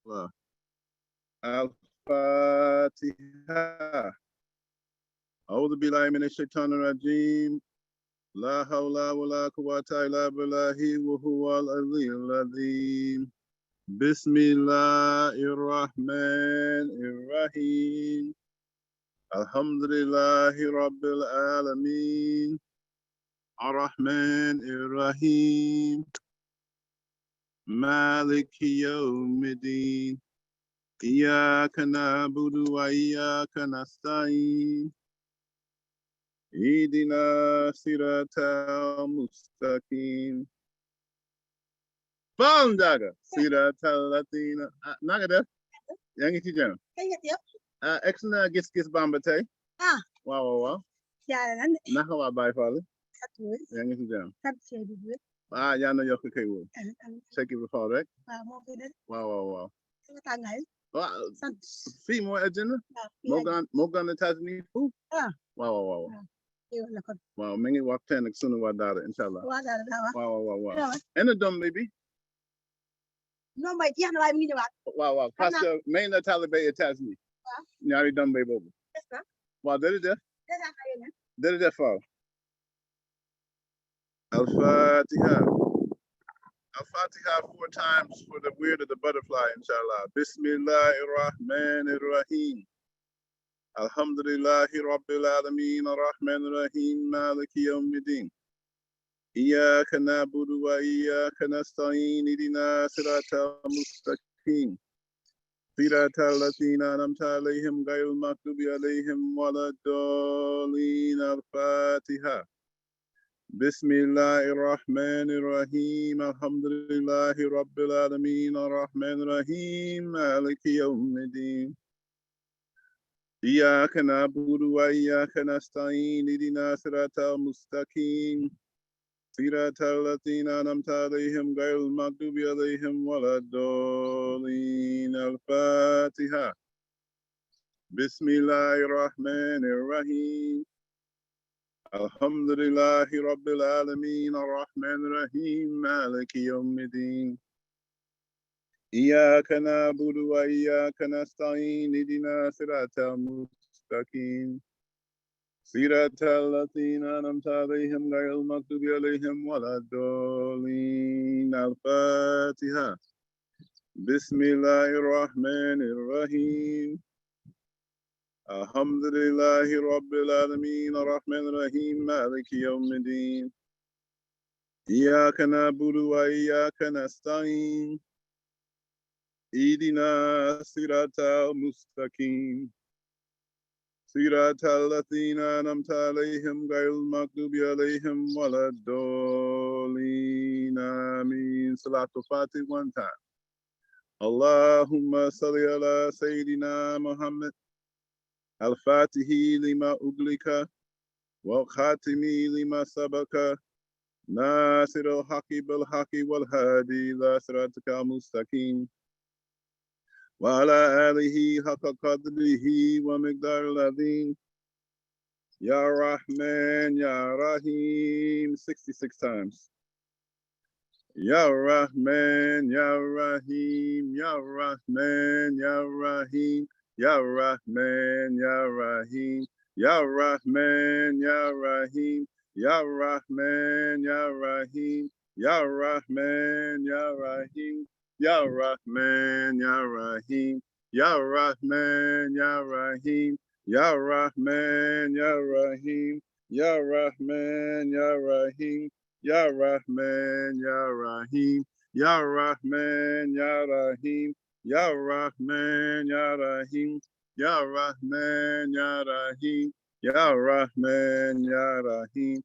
Allah. Al-Fatiha. أعوذ بالله من الشيطان الرجيم. لا حول ولا قوة إلا بالله وهو العلي العظيم. بسم الله الرحمن الرحيم. الحمد لله رب العالمين. الرحمن الرحيم. مالك يوم الدين. إياك نعبد وإياك نستعين. اهدنا صراط المستقيم. Bandaga. صراط الذين Nagada. Yang iti jam. Exna gis bambate. Wow. Nakawa by father. Yang iti jam. Yana yoke kayo. Check it before right? Wow. Fee more agenda? Mogan the Tasmanian food? Wow. Wow, mengi waktu nak sunu wadara, inshallah. Wow. And a dumb baby. No, my dear, I mean what? Wow. Pastor, main the Taliban attached me. Nyari dumb baby over. Wow, did it there fall? Al-Fatiha. Al-Fatiha 4 times for the weird of the butterfly, inshallah. Bismillahirrahmanirrahim. Alhamdulillahi Rabbil Alameen Ar-Rahman Ar-Rahim Maliki Yawmiddin. Iyyaka na'budu wa iyyaka nasta'in ihdina siratal mustaqim. Siratal ladzina an'amta 'alaihim ghayril maghdubi 'alaihim waladdallin. Al-Fatiha. Bismillahirrahmanirrahim. Alhamdulillahi Rabbil Alameen Ar-Rahman Ar-Rahim Maliki Yawmiddin. إياك نعبد وإياك نستعين اهدنا صراط المستقيم صراط الذين أنعمت عليهم غير المغضوب عليهم ولا الضالين. الفاتحة. بسم الله الرحمن الرحيم. الحمد لله رب العالمين الرحمن الرحيم مالك يوم الدين. إياك نعبد وإياك نستعين اهدنا صراط المستقيم صراط الذين أنعمت عليهم غير المغضوب عليهم ولا الضالين. الفاتحة. بسم الله الرحمن الرحيم. الحمد لله رب العالمين الرحمن الرحيم مالك يوم الدين. إياك نعبد وإياك نستعين اهدنا صراط المستقيم صراط الذين أنعمت عليهم غير المغضوب عليهم ولا الضالين. آمين. صلاة الفاتحة 1 time. اللهم صل على سيدنا محمد الفاتح لما أغلق والخاتم لما سبق ناصر الحق بالحق والهادي إلى صراطك المستقيم وعلى آله حق قدره ومقدار العظيم. Ya Rahman, Ya Rahim, 66 times. Ya Rahman, Ya Rahim, Ya Rahman, Ya Rahim, Ya Rahman, Ya Rahim, Ya Rahman, Ya Rahim, Ya Rahman, Ya Rahim, Ya Rahman, Ya Rahim. Ya Rahman, Ya Rahim, Ya Rahman, Ya Rahim, Ya Rahman, Ya Rahim, Ya Rahman, Ya Rahim, Ya Rahman, Ya Rahim, Ya Rahman, Ya Rahim, Ya Rahman, Ya Rahim, Ya Rahman, Ya Rahim, Ya Rahman, Ya Rahim,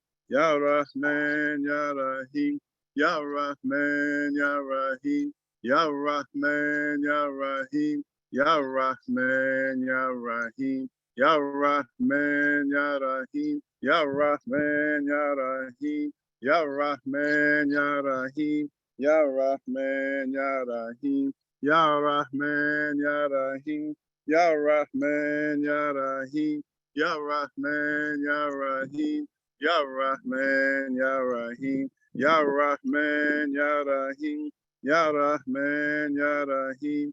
Ya Rahman, Ya Rahim, Ya Rahman, Ya Rahim. Ya Rahman, Ya Rahim, Ya Rahman, Ya Rahim, Ya Rahman, Ya Rahim, Ya Rahman, Ya Rahim, Ya Rahman, Ya Rahim, Ya Rahman, Ya Rahim, Ya Rahman, Ya Rahim, Ya Rahman, Ya Rahim, Ya Rahman, Ya Rahim, Ya Rahman, Ya Rahim, Ya Rahman, Ya Rahim. Ya Rahman, Ya Rahim,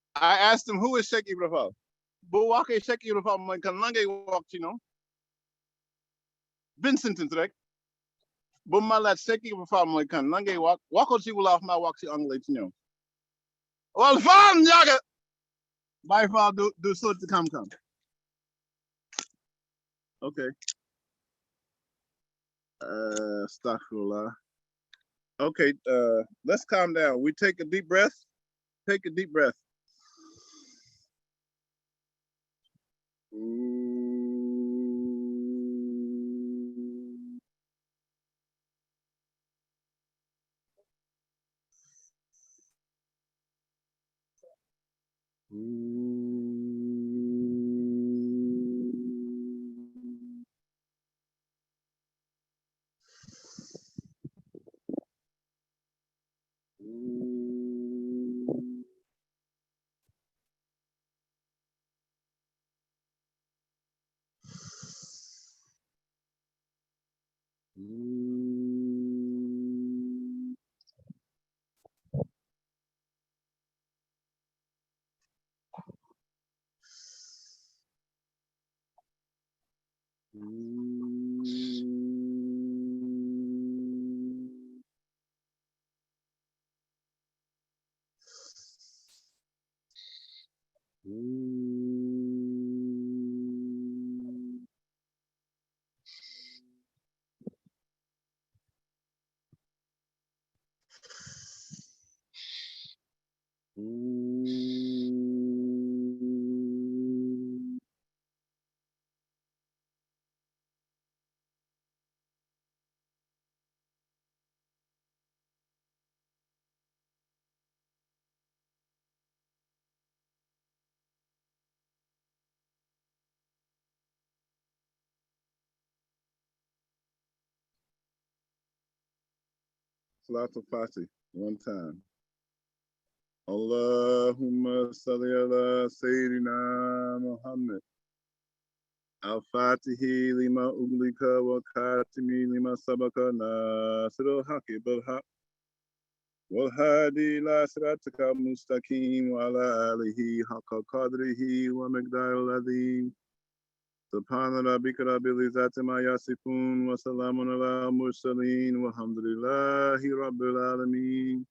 I asked him, who is Cheikh Ibrahim? Buwake Cheikh Ibrahim man kan lange walk, you know. Bin sentence, right? Bu malat Cheikh Ibrahim man kan lange walk. Wako si wala ma walk si anglais, you know. Well, fam, yaga. By far, do so to come. Okay. Astaghfirullah. Okay, let's calm down. We take a deep breath. Take a deep breath. Salatul Fatih, one time. Allahumma salli ala Sayyidina Muhammad. Al-Fatihi lima uglika wa khatimi lima sabaka nasirul haqi bil haq. Wal hadi ila siratika mustaqim wa ala alihi haqqa qadrihi wa miqdaril azim. Subhana rabbika rabbil izzati ma yasifun wa salamun ala mursalin walhamdulillahi rabbil alamin.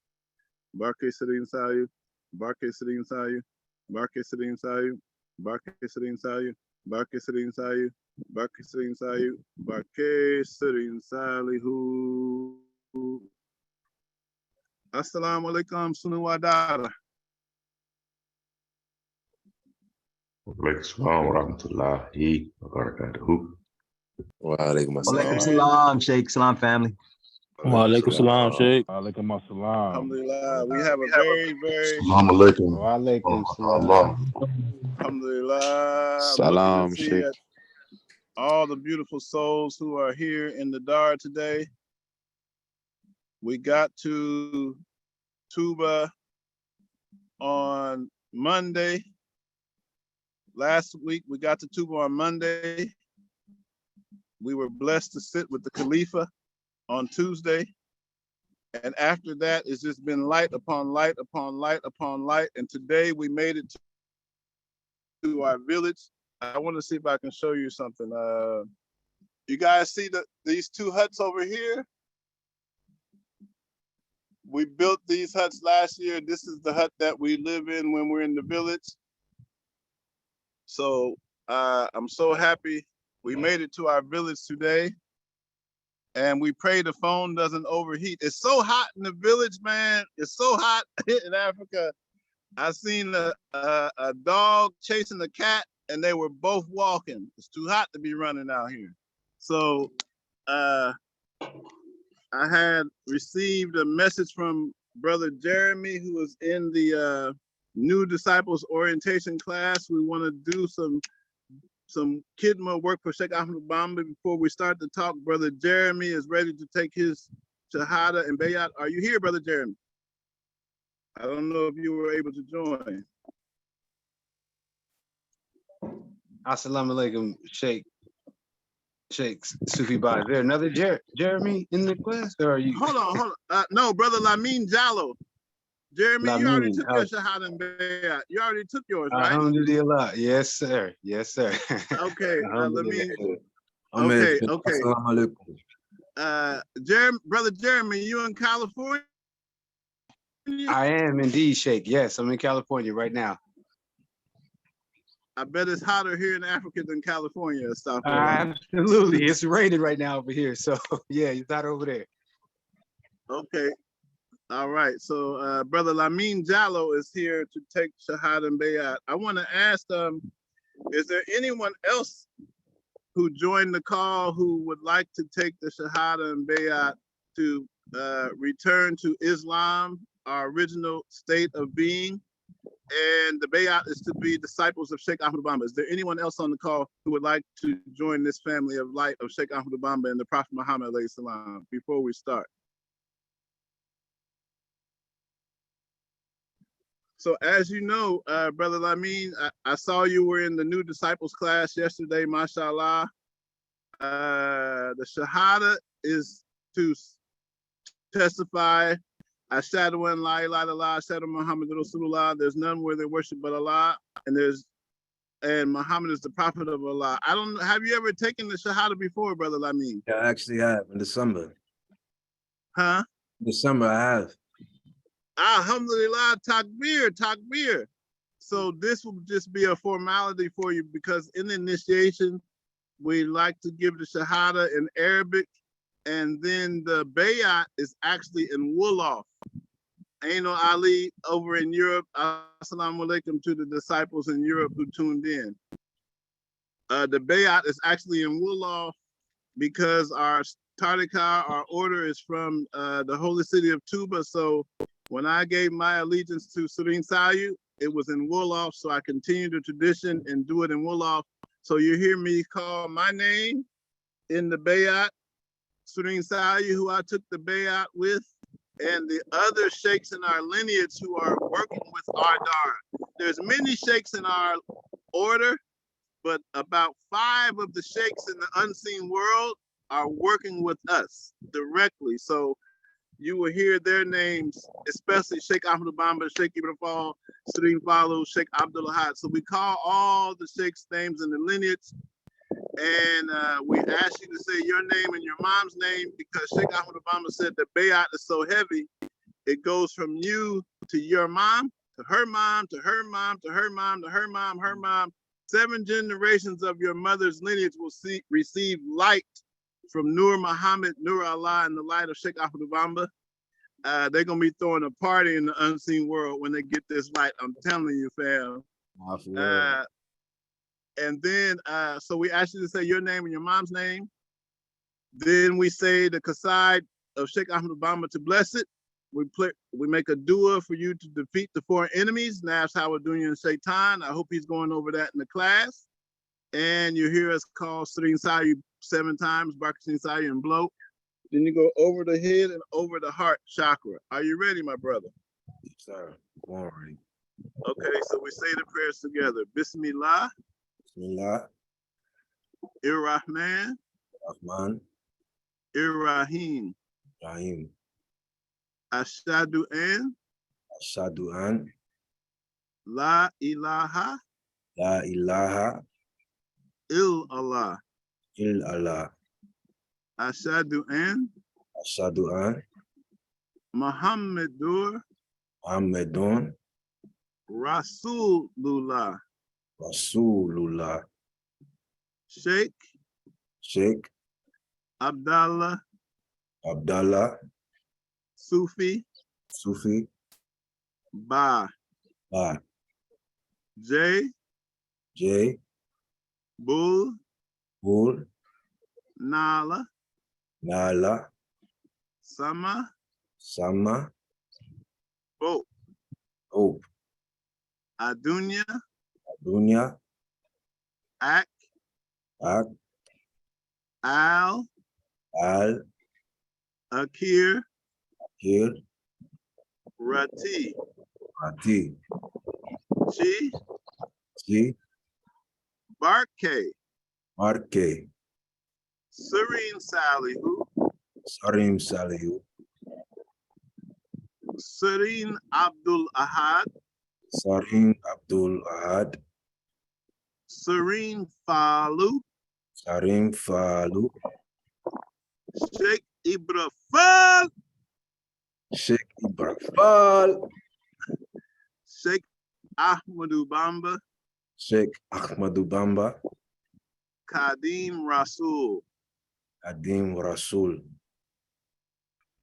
Barke Sirin Sayu, Barke Sirin Sayu, Barke Sirin Sayu, Barke Sirin Sayu, Barke Sirin Sayu, Barke Sirin Sayu, Barke Sirin Salihu. Assalamu alaikum sunu wadara. Walaikum salam wa rahmatullahi wa barakatuhu. Wa alaikum Walaikum salam, Sheikh. Salam, family. Wa alaikum salam, Sheikh. Alaikum assalam. Alhamdulillah. We have a very, very. Assalamu alaikum. Wa alaikum salam. Alhamdulillah. Salam, Sheikh. All the beautiful souls who are here in the Dar today. We got to Tuba on Monday. Last week, we got to Tuba on Monday. We were blessed to sit with the Khalifa on Tuesday. And after that, it's just been light upon light upon light upon light. And today we made it to our village. I want to see if I can show you something. You guys see these two huts over here? We built these huts last year. This is the hut that we live in when we're in the village. So I'm so happy we made it to our village today. And we pray the phone doesn't overheat. It's so hot in the village, man. It's so hot in Africa. I seen a dog chasing a cat and they were both walking. It's too hot to be running out here. So I had received a message from Brother Jeremy, who was in the New Disciples Orientation class. We want to do some khidmah work for Sheikh Ahmed Bamba before we start to talk. Brother Jeremy is ready to take his Shahada and Bayat. Are you here, Brother Jeremy? I don't know if you were able to join. Assalamu alaikum, Sheikh Sufi Bai. Is there another Jeremy in the class? Or are you? Hold on. No, Brother Lamin Jallo. Jeremy, you already Lameen. took your Shahada and Bayat. You already took yours, right? Alhamdulillah. Yes, sir. Yes, sir. Okay, let me. Ahmed, Okay. Assalamu alaikum. Brother Jeremy, you in California? I am indeed, Sheikh. Yes, I'm in California right now. I bet it's hotter here in Africa than California or stuff. Absolutely. It's raining right now over here. So yeah, it's hot over there. Okay. All right. So Brother Lameen Jallo is here to take Shahada and Bayat. I want to ask is there anyone else who joined the call who would like to take the Shahada and Bayat to return to Islam, our original state of being? And the Bayat is to be disciples of Sheikh Ahmad Bamba. Is there anyone else on the call who would like to join this family of light of Sheikh Ahmad Bamba and the Prophet Muhammad alayhi salam before we start? So as you know, Brother Lameen, I saw you were in the new disciples class yesterday, mashallah. The Shahada is to testify Ashhadu an la ilaha illallah, Ashhadu Muhammad Rasulullah. There's none where they worship but Allah, and Muhammad is the prophet of Allah. I don't know. Have you ever taken the Shahada before, Brother Lameen? Yeah, I actually have in December. Huh? December, I have. Alhamdulillah, takbir, takbir. So this will just be a formality for you because in the initiation, we like to give the Shahada in Arabic, and then the Bayat is actually in Wolof. Aino Ali over in Europe. Assalamu alaikum to the disciples in Europe who tuned in. The Bayat is actually in Wolof because our Tardika, our order is from the holy city of Tuba. So when I gave my allegiance to Surin Sayu, it was in Wolof. So I continue the tradition and do it in Wolof. So you hear me call my name in the Bayat, Surin Sayu, who I took the Bayat with, and the other sheikhs in our lineage who are working with our Dar. There's many sheikhs in our order, but about 5 of the sheikhs in the unseen world are working with us directly. So you will hear their names, especially Sheikh Ahmad Bamba, Sheikh Ibn Fall, Surin Falu, Sheikh Abdul Ahad. So we call all the sheikhs' names in the lineage, and we ask you to say your name and your mom's name because Sheikh Ahmad Bamba said the Bayat is so heavy, it goes from you to your mom, to her mom, to her mom, to her mom, to her mom, her mom. 7 generations of your mother's lineage will receive light from Nur Muhammad, Nur Allah, and the light of Sheikh Ahmad Bamba. They're going to be throwing a party in the unseen world when they get this light. I'm telling you, fam. And then, so we ask you to say your name and your mom's name. Then we say the Qasaid of Sheikh Ahmad Bamba to bless it. We make a dua for you to defeat the 4 enemies, Nafs, Hawa, Dunya, and Shaitan. I hope he's going over that in the class. And you hear us call Surin Sayu 7 times, Barakat Sayu, and blow. Then you go over the head and over the heart chakra. Are you ready, my brother? Yes, sir. All right. Okay, so we say the prayers together. Bismillah. Bismillah. Ir-Rahman. Rahman. Ir-Rahim. Rahim. Ashhadu an. Ashhadu an. La ilaha. La ilaha. Illallah. Illallah. Ashhadu an. Ashhadu an. Muhammadur. Muhammadun. Rasulullah. Rasulullah. Sheikh. Sheikh. Abdallah. Sufi. Sufi. Ba. J. Bull. Nala. Sama. Hope. Adunya. Ak. Al. Akir. Rati. Chi. Barke. Surin Salihu. Serene Abdul Ahad, Sarin Abdul Ahad, Serene Falu, Sarim Falu, Sheikh Ibrafal, Sheikh Ibrafal, Sheikh Ahmadu Bamba, Sheikh Ahmadu Bamba, Kadim Rasul, Adim Rasul,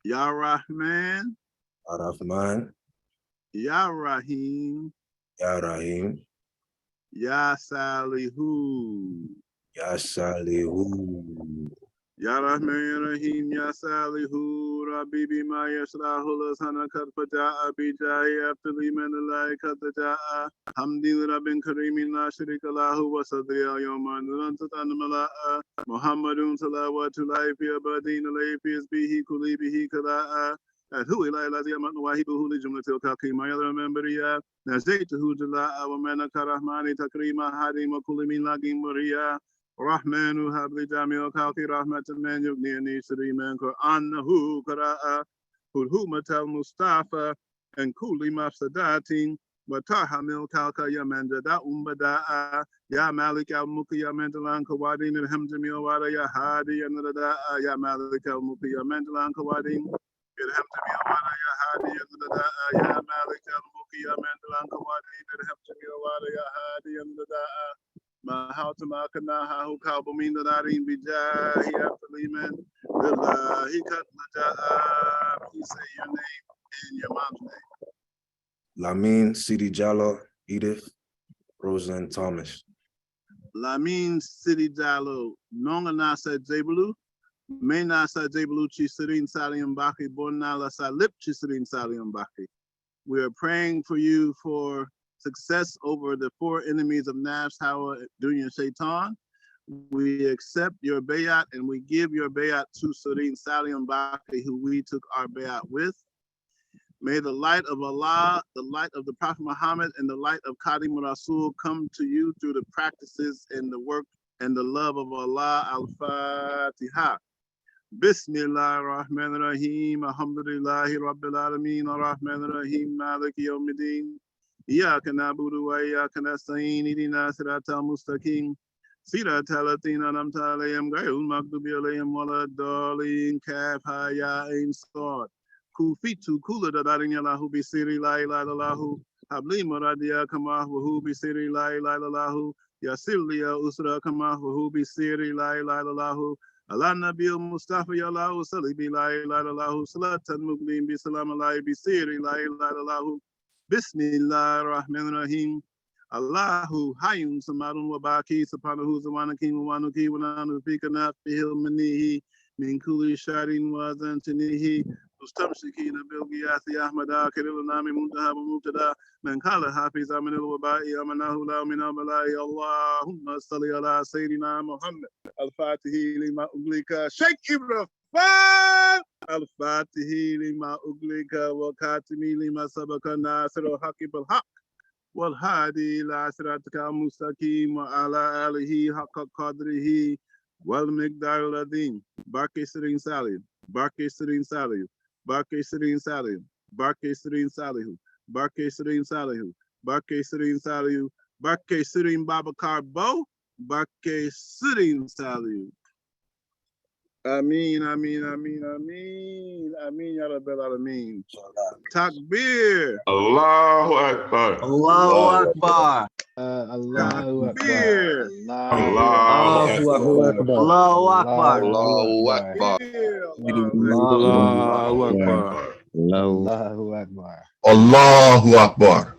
Ya Rahman, Ar-Rahman, Ya Rahim, Ya Rahim, Ya Salihu, Ya Salihu, Ya Rahman, Ya Rahim, Ya Salihu, Rabbi Bima Yashrahu Lasana Katfaja'a Bijahi Aftali Manalai Kataja'a, Hamdi Rabbin Karimin La Sharika Lahu wa Sadri Al-Yawman Nurantatan Mala'a, Muhammadun Salawatu Laifi Abadin Laifi Isbihi Kulibihi Kala'a, Hu Ilai Lazi Amat Wahibuhu Li Jumlatil Kaki Mayala Memberiya, Nazaytuhu Jala'a wa Manaka Rahmani Takrima Hadim wa Kulimin Lagim Maria. Rahmanu habli jamil kalki rahmatan man yugni sri man Qur'anahu qara'a hulhumatal Mustafa and kuli mafsadatin wa tahamil kalka yamandada umbada'a ya malik al muki ya mandalan kawadin alhamdulillah wada ya hadi yanada'a ya malik al muki ya mandalan kawadin alhamdulillah wada ya hadi yanada'a ya malik al muki ya mandalan kawadin alhamdulillah wada ya hadi yanada'a Mahautamakanah who Kalbumina Darin Bijahi Afaliman Billahi Katlaja. Please say your name and your mom's name. Lamin Sidi Jallo, Edith, Roseland Thomas. Lamin Sidi Jallo, Nonganasa Jabulu, Mainasa Jabulu Chisirin Salium Baki, Bornala Salip Chisirin Salium Baki. We are praying for you for success over the 4 enemies of Nafs, Hawa, Dunya, Shaitan. We accept your bayat and we give your bayat to Surin Salim Baki, who we took our bayat with. May the light of Allah, the light of the Prophet Muhammad, and the light of Qadim Rasul come to you through the practices and the work and the love of Allah. Al-Fatiha. Bismillah ar-Rahman ar-Rahim. Alhamdulillahi Rabbil Alameen. Ar-Rahman ar-Rahim. Maliki Yawmiddin. إياك نعبد وإياك نستعين اهدنا الصراط المستقيم صراط الذين أنعمت عليهم غير المغضوب عليهم ولا الضالين كافها يا عين صاد كوفيتو كولا دارين يالله بسيري لا إله إلا الله حبلي مراديا كما هو بسيري لا إله إلا الله يسر لي أسرا كما هو بسيري لا إله إلا الله على النبي المصطفى يا الله صلي بلا إله إلا الله صلاة مقيم بسلام الله بسيري لا إله إلا الله Bismillah ar-Rahman ar-Rahim. Allahu Hayyun Samadun wa Baki Sapanahu Zawanakim Wanuki Wananu Fika Nafihil Manihi Min Kuli Sharin Wazantinihi Ustamshiki Nabilgiyathi Ahmada Kirilunami Muntahaba Mutada Mankala Hafiz Aminul Wabai Amanahu La Minamalai Allahumma Salli ala Sayyidina Muhammad Al-Fatihi Lima Uglika Sheikh Ibrahim Al-Fatihi lima uglika wa katimi lima sabaka nasiru haqi bil haq wal hadi ila siratika mustaqim wa ala alihi haqqa qadrihi wal miqdar ladin Barke Sirin Salim Barke Sirin Salim Barke Sirin Salim Barke Sirin Salihu Barke Sirin Salihu Barke Sirin Salihu Barke Sirin Babakar Bo Barke Sirin Salihu. Ameen, Ameen, Ameen, Ameen, Ameen, Ya Rabbal Alameen. Takbir. Allahu Akbar. Allahu Akbar. Allahu Takbir. Allahu Akbar. Allahu Akbar. Allahu Akbar. Allahu Akbar. Allahu Akbar. Allahu Akbar.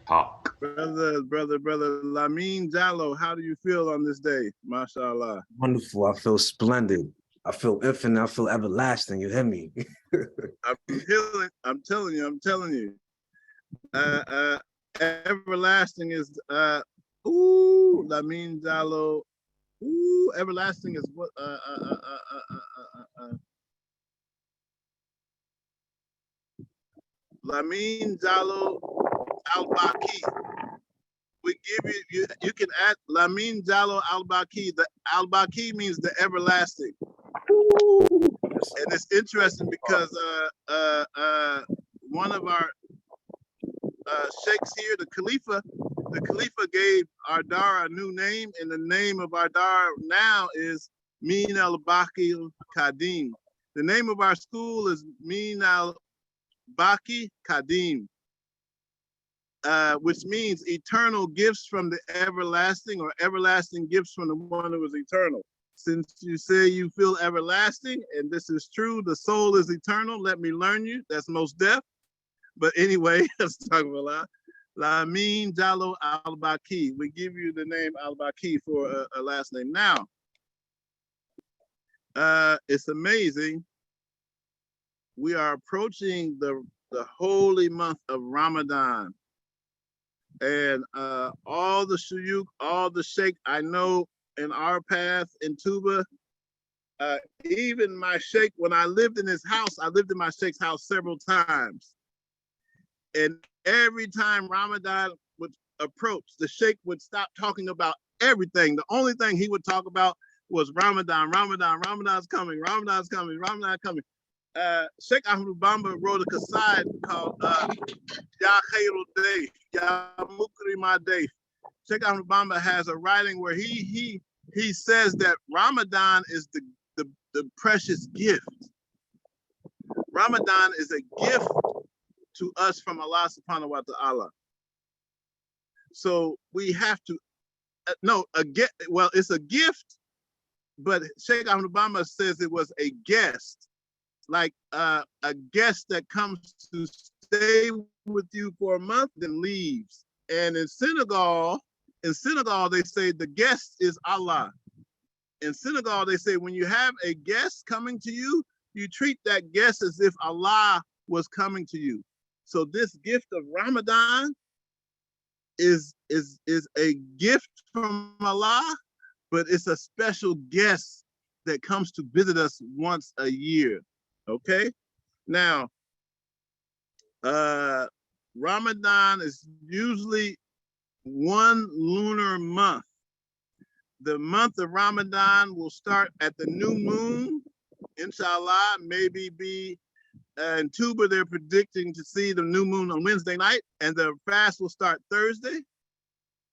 Haq. Brother Lamin Jallo, how do you feel on this day? MashaAllah. Wonderful. I feel splendid. I feel infinite. I feel everlasting. You hear me? I'm telling you. Everlasting is Lamin Jallo. Everlasting is what Lamin Jallo Al-Baki. We give you can add Lamin Jallo Al-Baki. The Al-Baki means the everlasting. And it's interesting because one of our sheikhs here, the Khalifa gave our dar a new name, and the name of our dar now is Min al-Baqi al-Qadim. The name of our school is Min al-Baqi Qadim, which means eternal gifts from the everlasting, or everlasting gifts from the one who is eternal. Since you say you feel everlasting, and this is true, the soul is eternal, let me learn you. That's most deaf. But anyway, let's talk about Lamin Jalo al-Baqi. We give you the name al-Baqi for a last name. Now, it's amazing. We are approaching the holy month of Ramadan. And all the shuyukh, all the sheikh I know in our path in Tuba, even my sheikh, when I lived in his house, I lived in my sheikh's house several times. And every time Ramadan would approach, the sheikh would stop talking about everything. The only thing he would talk about was Ramadan, Ramadan's coming, Ramadan's coming, Ramadan's coming. Sheikh Ahmed Bamba wrote a qasid called Ya Khairul Day, Ya Mukrimah Day. Sheikh Ahmed Bamba has a writing where he says that Ramadan is the precious gift. Ramadan is a gift to us from Allah subhanahu wa ta'ala. So we have to, it's a gift, but Sheikh Ahmed Bamba says it was a guest, like a guest that comes to stay with you for a month, then leaves. And in Senegal, they say the guest is Allah. In Senegal, they say when you have a guest coming to you, you treat that guest as if Allah was coming to you. So this gift of Ramadan is a gift from Allah, but it's a special guest that comes to visit us once a year. Okay? Now, Ramadan is usually one lunar month. The month of Ramadan will start at the new moon, inshallah, maybe be in Tuba, they're predicting to see the new moon on Wednesday night, and the fast will start Thursday,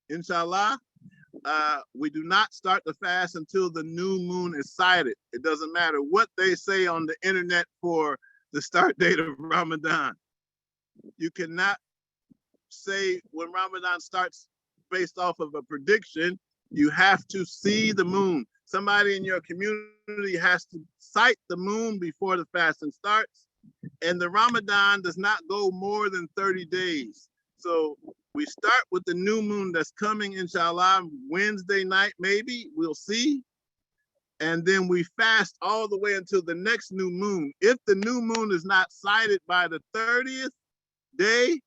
inshallah. We do not start the fast until the new moon is sighted. It doesn't matter what they say on the internet for the start date of Ramadan. You cannot say when Ramadan starts based off of a prediction. You have to see the moon. Somebody in your community has to sight the moon before the fasting starts. And the Ramadan does not go more than 30 days. So we start with the new moon that's coming, inshallah, Wednesday night, maybe, we'll see. And then we fast all the way until the next new moon. If the new moon is not sighted by the 30th day,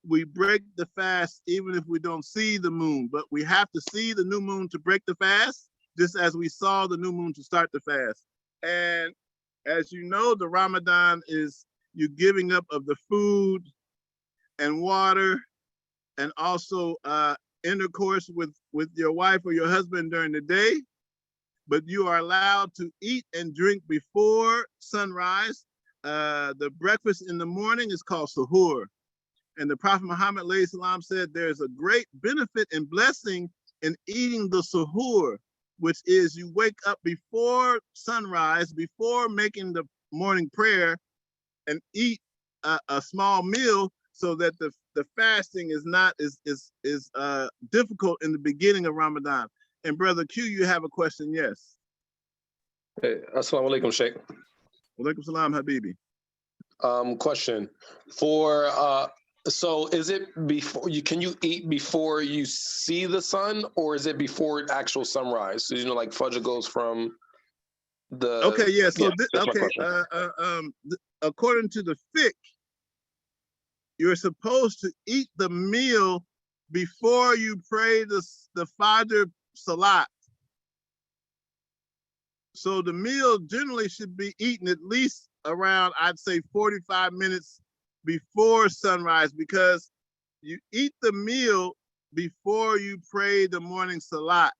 we break the fast even if we don't see the moon. But we have to see the new moon to break the fast, just as we saw the new moon to start the fast. And as you know, the Ramadan is you giving up of the food and water, and also intercourse with your wife or your husband during the day. But you are allowed to eat and drink before sunrise. The breakfast in the morning is called suhoor. And the Prophet Muhammad ﷺ said there's a great benefit and blessing in eating the suhoor, which is you wake up before sunrise, before making the morning prayer, and eat a small meal so that the fasting is not difficult in the beginning of Ramadan. And Brother Q, you have a question? Yes. Hey, Assalamu alaikum, Sheikh. Wa alaikum salam, Habibi. Question for so is it before can you eat before you see the sun, or is it before actual sunrise? So like Fajr goes from the according to the fiqh, you're supposed to eat the meal before you pray the Fajr Salat. So the meal generally should be eaten at least around, I'd say, 45 minutes before sunrise, because you eat the meal before you pray the morning Salat.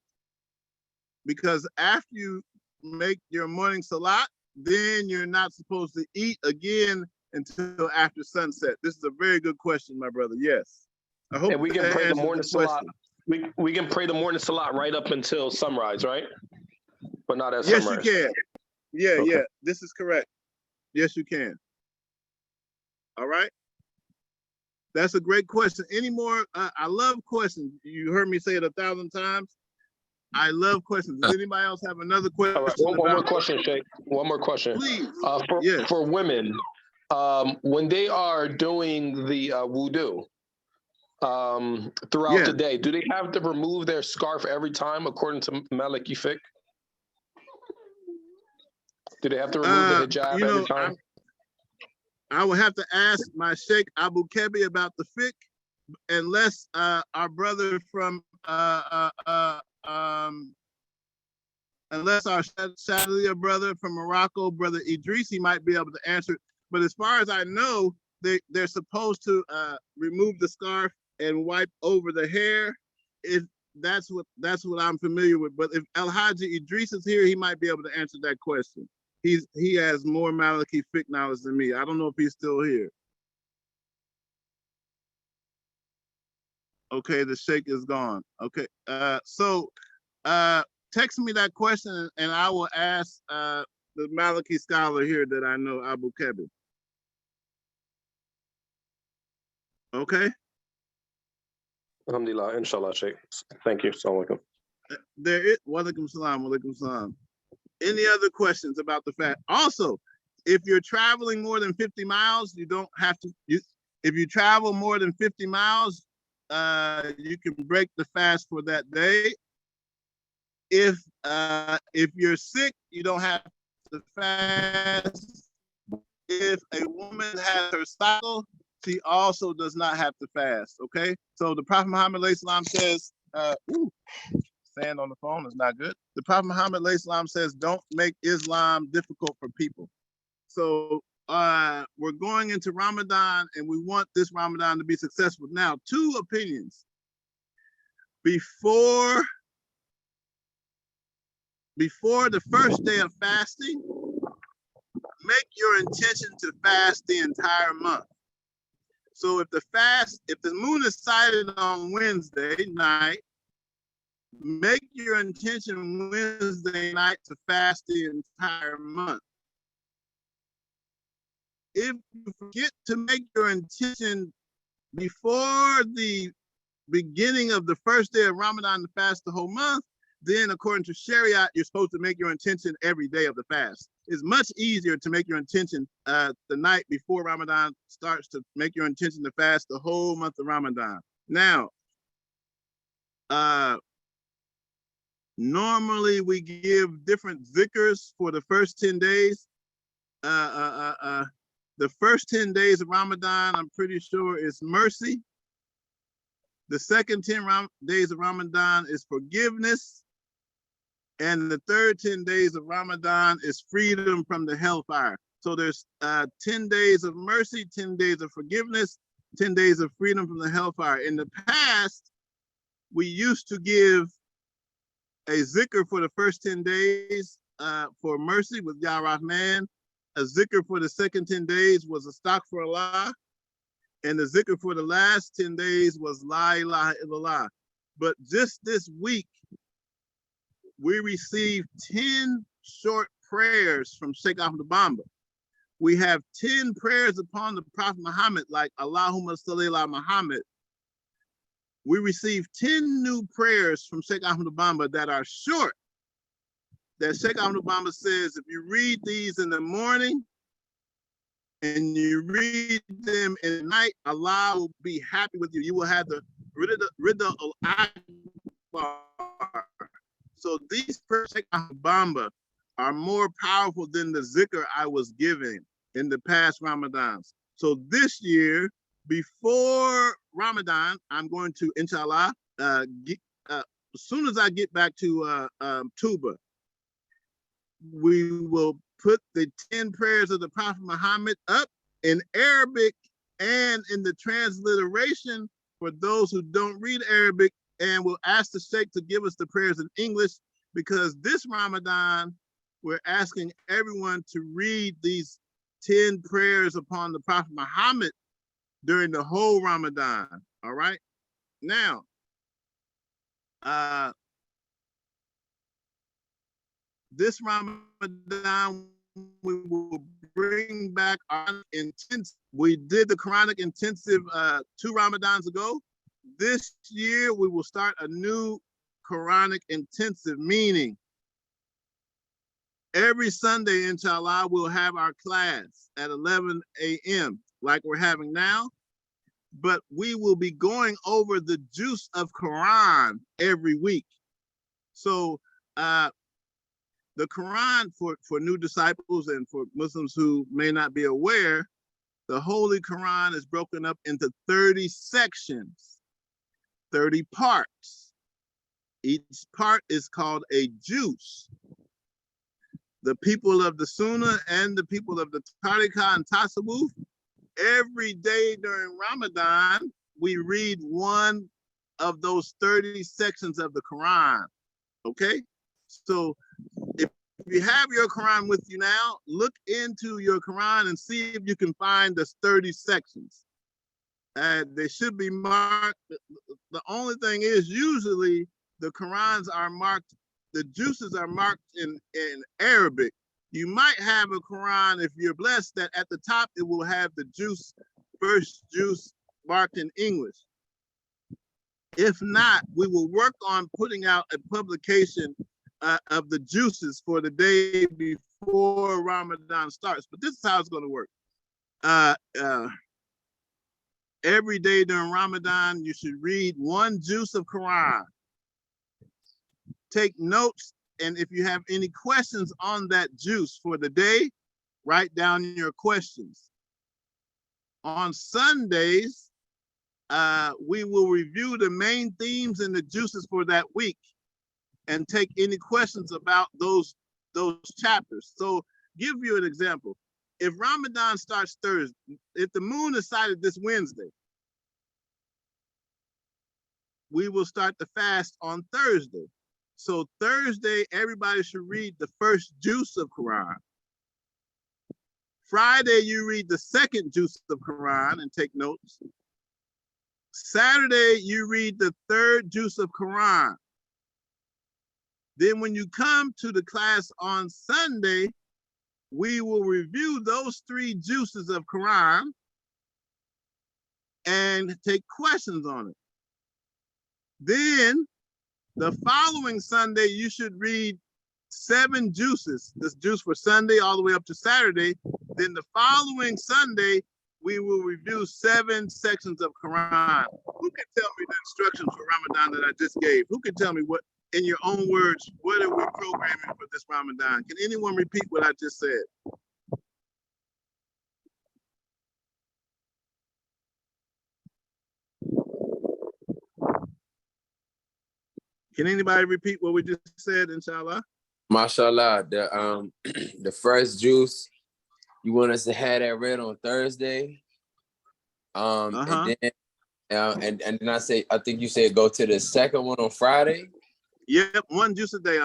Because after you make your morning Salat, then you're not supposed to eat again until after sunset? This is a very good question, my brother. Yes. I hope And we can that pray the answers morning salat. question. We can pray the morning salat right up until sunrise, right? But not at Yes, sunrise. you can. Yeah, Okay. yeah. This is correct. Yes, you can. All right. That's a great question. Any more? I love questions. You heard me say it 1,000 times. I love questions. Does anybody else have another question? All right. One more question, Sheikh. One more question. Please. Yes. For women, when they are doing the wudu throughout the day, do they have to remove their scarf every time according to Maliki fiqh? Do they have to remove the hijab every time? I would have to ask my Sheikh Abu Kebi about the fiqh, unless our brother from unless our Shadia brother from Morocco, brother Idrisi, might be able to answer it. But as far as I know, they're supposed to remove the scarf and wipe over the hair. If that's what I'm familiar with. But if El Haji Idris is here, he might be able to answer that question. He has more Maliki fiqh knowledge than me. I don't know if he's still here. Okay, the Sheikh is gone. Okay, so text me that question and I will ask the Maliki scholar here that I know, Abu Kebi. Okay. Alhamdulillah, inshallah, Sheikh. Thank you. Assalamu alaikum. There is, walaikum salam, walaikum salam. Any other questions about the fast? Also, if you're traveling more than 50 miles, you don't have to, if you travel more than 50 miles, you can break the fast for that day. If you're sick, you don't have to fast. If a woman has her cycle, she also does not have to fast, okay? So the Prophet Muhammad says, sand on the phone is not good. The Prophet Muhammad says, don't make Islam difficult for people. So we're going into Ramadan and we want this Ramadan to be successful. Now, 2 opinions. Before the first day of fasting, make your intention to fast the entire month. So if the moon is sighted on Wednesday night, make your intention Wednesday night to fast the entire month. If you forget to make your intention before the beginning of the first day of Ramadan to fast the whole month, then according to Sharia, you're supposed to make your intention every day of the fast. It's much easier to make your intention the night before Ramadan starts, to make your intention to fast the whole month of Ramadan. Now, normally we give different zikrs for the first 10 days. The first 10 days of Ramadan, I'm pretty sure, is mercy. The second 10 days of Ramadan is forgiveness. And the third 10 days of Ramadan is freedom from the hellfire. So there's 10 days of mercy, 10 days of forgiveness, 10 days of freedom from the hellfire. In the past, we used to give a zikr for the first 10 days for mercy with Ya Rahman. A zikr for the second 10 days was Astaghfirullah. And the zikr for the last 10 days was La ilaha illallah. But just this week, we received 10 short prayers from Sheikh Ahmad Bamba. We have 10 prayers upon the Prophet Muhammad, like Allahumma salli ala Muhammad. We received 10 new prayers from Sheikh Ahmad Bamba that are short. That Sheikh Ahmad Bamba says, if you read these in the morning and you read them in the night, Allah will be happy with you. You will have the Rida al-Akbar. So these prayers of Sheikh Ahmad Bamba are more powerful than the zikr I was giving in the past Ramadans. So this year, before Ramadan, I'm going to, inshallah, as soon as I get back to Tuba, we will put the 10 prayers of the Prophet Muhammad up in Arabic and in the transliteration for those who don't read Arabic, and we'll ask the Sheikh to give us the prayers in English, because this Ramadan, we're asking everyone to read these 10 prayers upon the Prophet Muhammad during the whole Ramadan. All right. Now, this Ramadan, we will bring back our intensive. We did the Quranic intensive 2 Ramadans ago. This year, we will start a new Quranic intensive, meaning every Sunday, inshallah, we'll have our class at 11 a.m. like we're having now, but we will be going over the juice of Quran every week. So the Quran, for new disciples and for Muslims who may not be aware, the Holy Quran is broken up into 30 sections, 30 parts. Each part is called a juice. The people of the Sunnah and the people of the Tariqah and Tasawwuf, every day during Ramadan, we read one of those 30 sections of the Quran, okay? So if you have your Quran with you now, look into your Quran and see if you can find the 30 sections. They should be marked. The only thing is, usually the Qurans are marked, the juices are marked in Arabic. You might have a Quran, if you're blessed, that at the top it will have the juice, first juice marked in English. If not, we will work on putting out a publication of the juices for the day before Ramadan starts. But this is how it's going to work. Every day during Ramadan, you should read one juice of Quran. Take notes, and if you have any questions on that juice for the day, write down your questions. On Sundays, we will review the main themes and the juices for that week and take any questions about those chapters. So give you an example. If Ramadan starts Thursday, if the moon is sighted this Wednesday, we will start the fast on Thursday. So Thursday, everybody should read the first juice of Quran. Friday, you read the second juice of Quran and take notes. Saturday, you read the third juice of Quran. Then when you come to the class on Sunday, we will review those 3 juices of Quran and take questions on it. Then the following Sunday, you should read 7 juices, this juice for Sunday all the way up to Saturday. Then the following Sunday, we will review 7 sections of Quran. Who can tell me the instructions for Ramadan that I just gave? Who can tell me what, in your own words, what are we programming for this Ramadan? Can anyone repeat what I just said? Can anybody repeat what we just said, inshallah? Mashallah, the first juice, you want us to have that read on Thursday. And then I think you said go to the second one on Friday. Yep, 1 juice a day,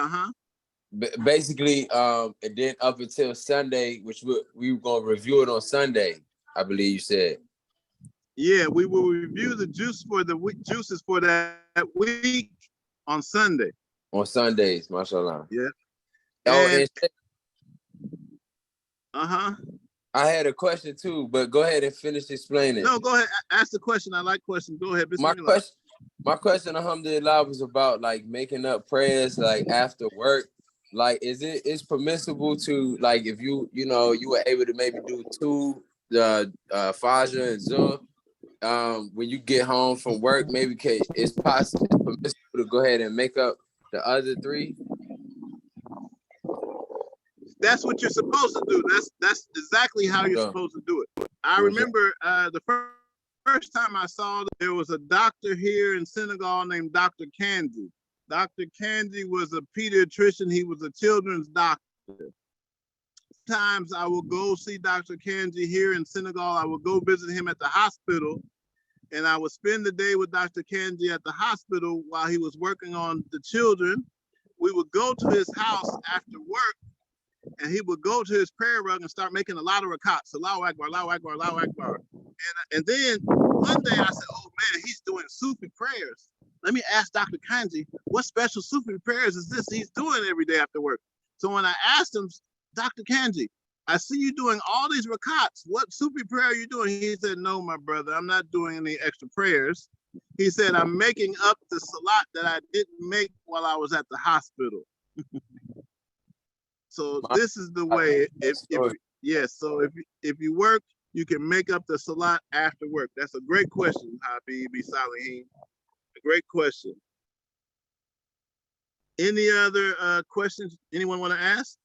Basically, and then up until Sunday, which we were gonna review it on Sunday, I believe you said. Yeah, we will review the juice for the juices for that week on Sunday. On Sundays, mashallah. Yeah. I had a question too, but go ahead and finish explaining. No, go ahead. Ask the question. I like questions. Go ahead. My question, alhamdulillah, was about like making up prayers like after work. Like, it's permissible to, like, if you were able to maybe do 2 Fajr and Zuhr when you get home from work, maybe it's permissible to go ahead and make up the other 3? That's what you're supposed to do. That's exactly how you're supposed to do it. I remember the first time I saw there was a doctor here in Senegal named Dr. Kanji. Dr. Kanji was a pediatrician. He was a children's doctor. Sometimes I will go see Dr. Kanji here in Senegal. I will go visit him at the hospital, and I would spend the day with Dr. Kanji at the hospital while he was working on the children. We would go to his house after work, and he would go to his prayer rug and start making a lot of rakats. Allahu Akbar, Allahu Akbar, Allahu Akbar. And then one day I said, oh man, he's doing Sufi prayers. Let me ask Dr. Kanji, what special Sufi prayers is this he's doing every day after work? So when I asked him, Dr. Kanji, I see you doing all these rakats. What Sufi prayer are you doing? He said, no, my brother, I'm not doing any extra prayers. He said, I'm making up the salat that I didn't make while I was at the hospital. So this is the way, so if you work, you can make up the salat after work. That's a great question, Habibi Salihin. A great question. Any other questions anyone want to ask?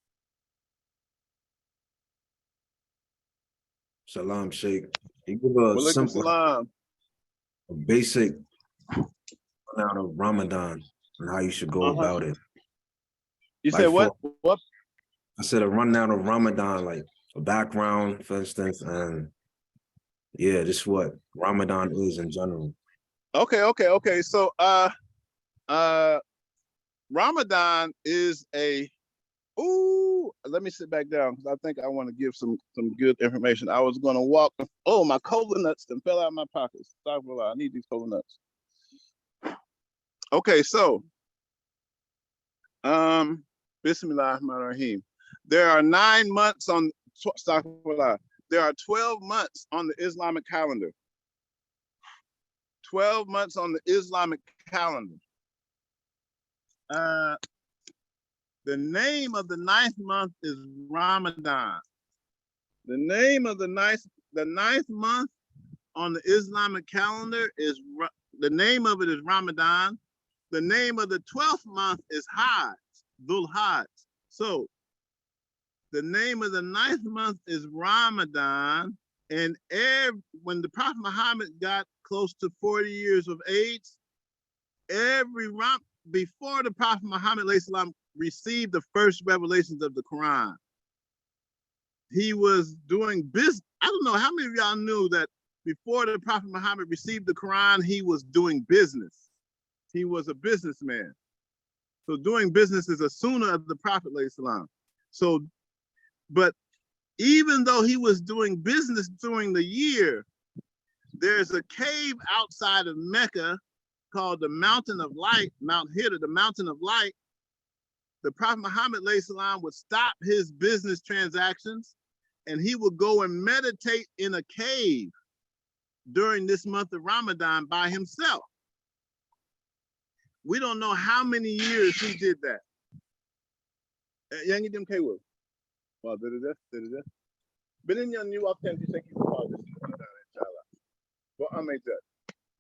Salam, Sheikh. You give a simple, a basic rundown of Ramadan and how you should go about it. You said what? What? I said a rundown of Ramadan, like a background, for instance, and yeah, just what Ramadan is in general. Okay. So Ramadan is let me sit back down because I think I want to give some good information. I was gonna walk. Oh, my cola nuts then fell out of my pockets. Sorry for that. I need these cola nuts. Okay, so Bismillah ar-Rahman ar-Rahim. There are 9 months on there are 12 months on the Islamic calendar. 12 months on the Islamic calendar. The name of the 9th month is Ramadan. The name of the ninth month on the Islamic calendar is, the name of it is Ramadan. The name of the 12th month is Hajj, Dhul Hajj. So the name of the 9th month is Ramadan. And when the Prophet Muhammad got close to 40 years of age, before the Prophet Muhammad received the first revelations of the Quran, he was doing business. I don't know how many of y'all knew that before the Prophet Muhammad received the Quran, he was doing business. He was a businessman. So doing business is a sunnah of the Prophet. So, but even though he was doing business during the year, there's a cave outside of Mecca called the Mountain of Light, Mount Hira, the Mountain of Light. The Prophet Muhammad would stop his business transactions and he would go and meditate in a cave during this month of Ramadan by himself. We don't know how many years he did that. Yangi dim K-Wood. Well, did it? But in your new authentic, thank you for all this. Inshallah. Well, I make that.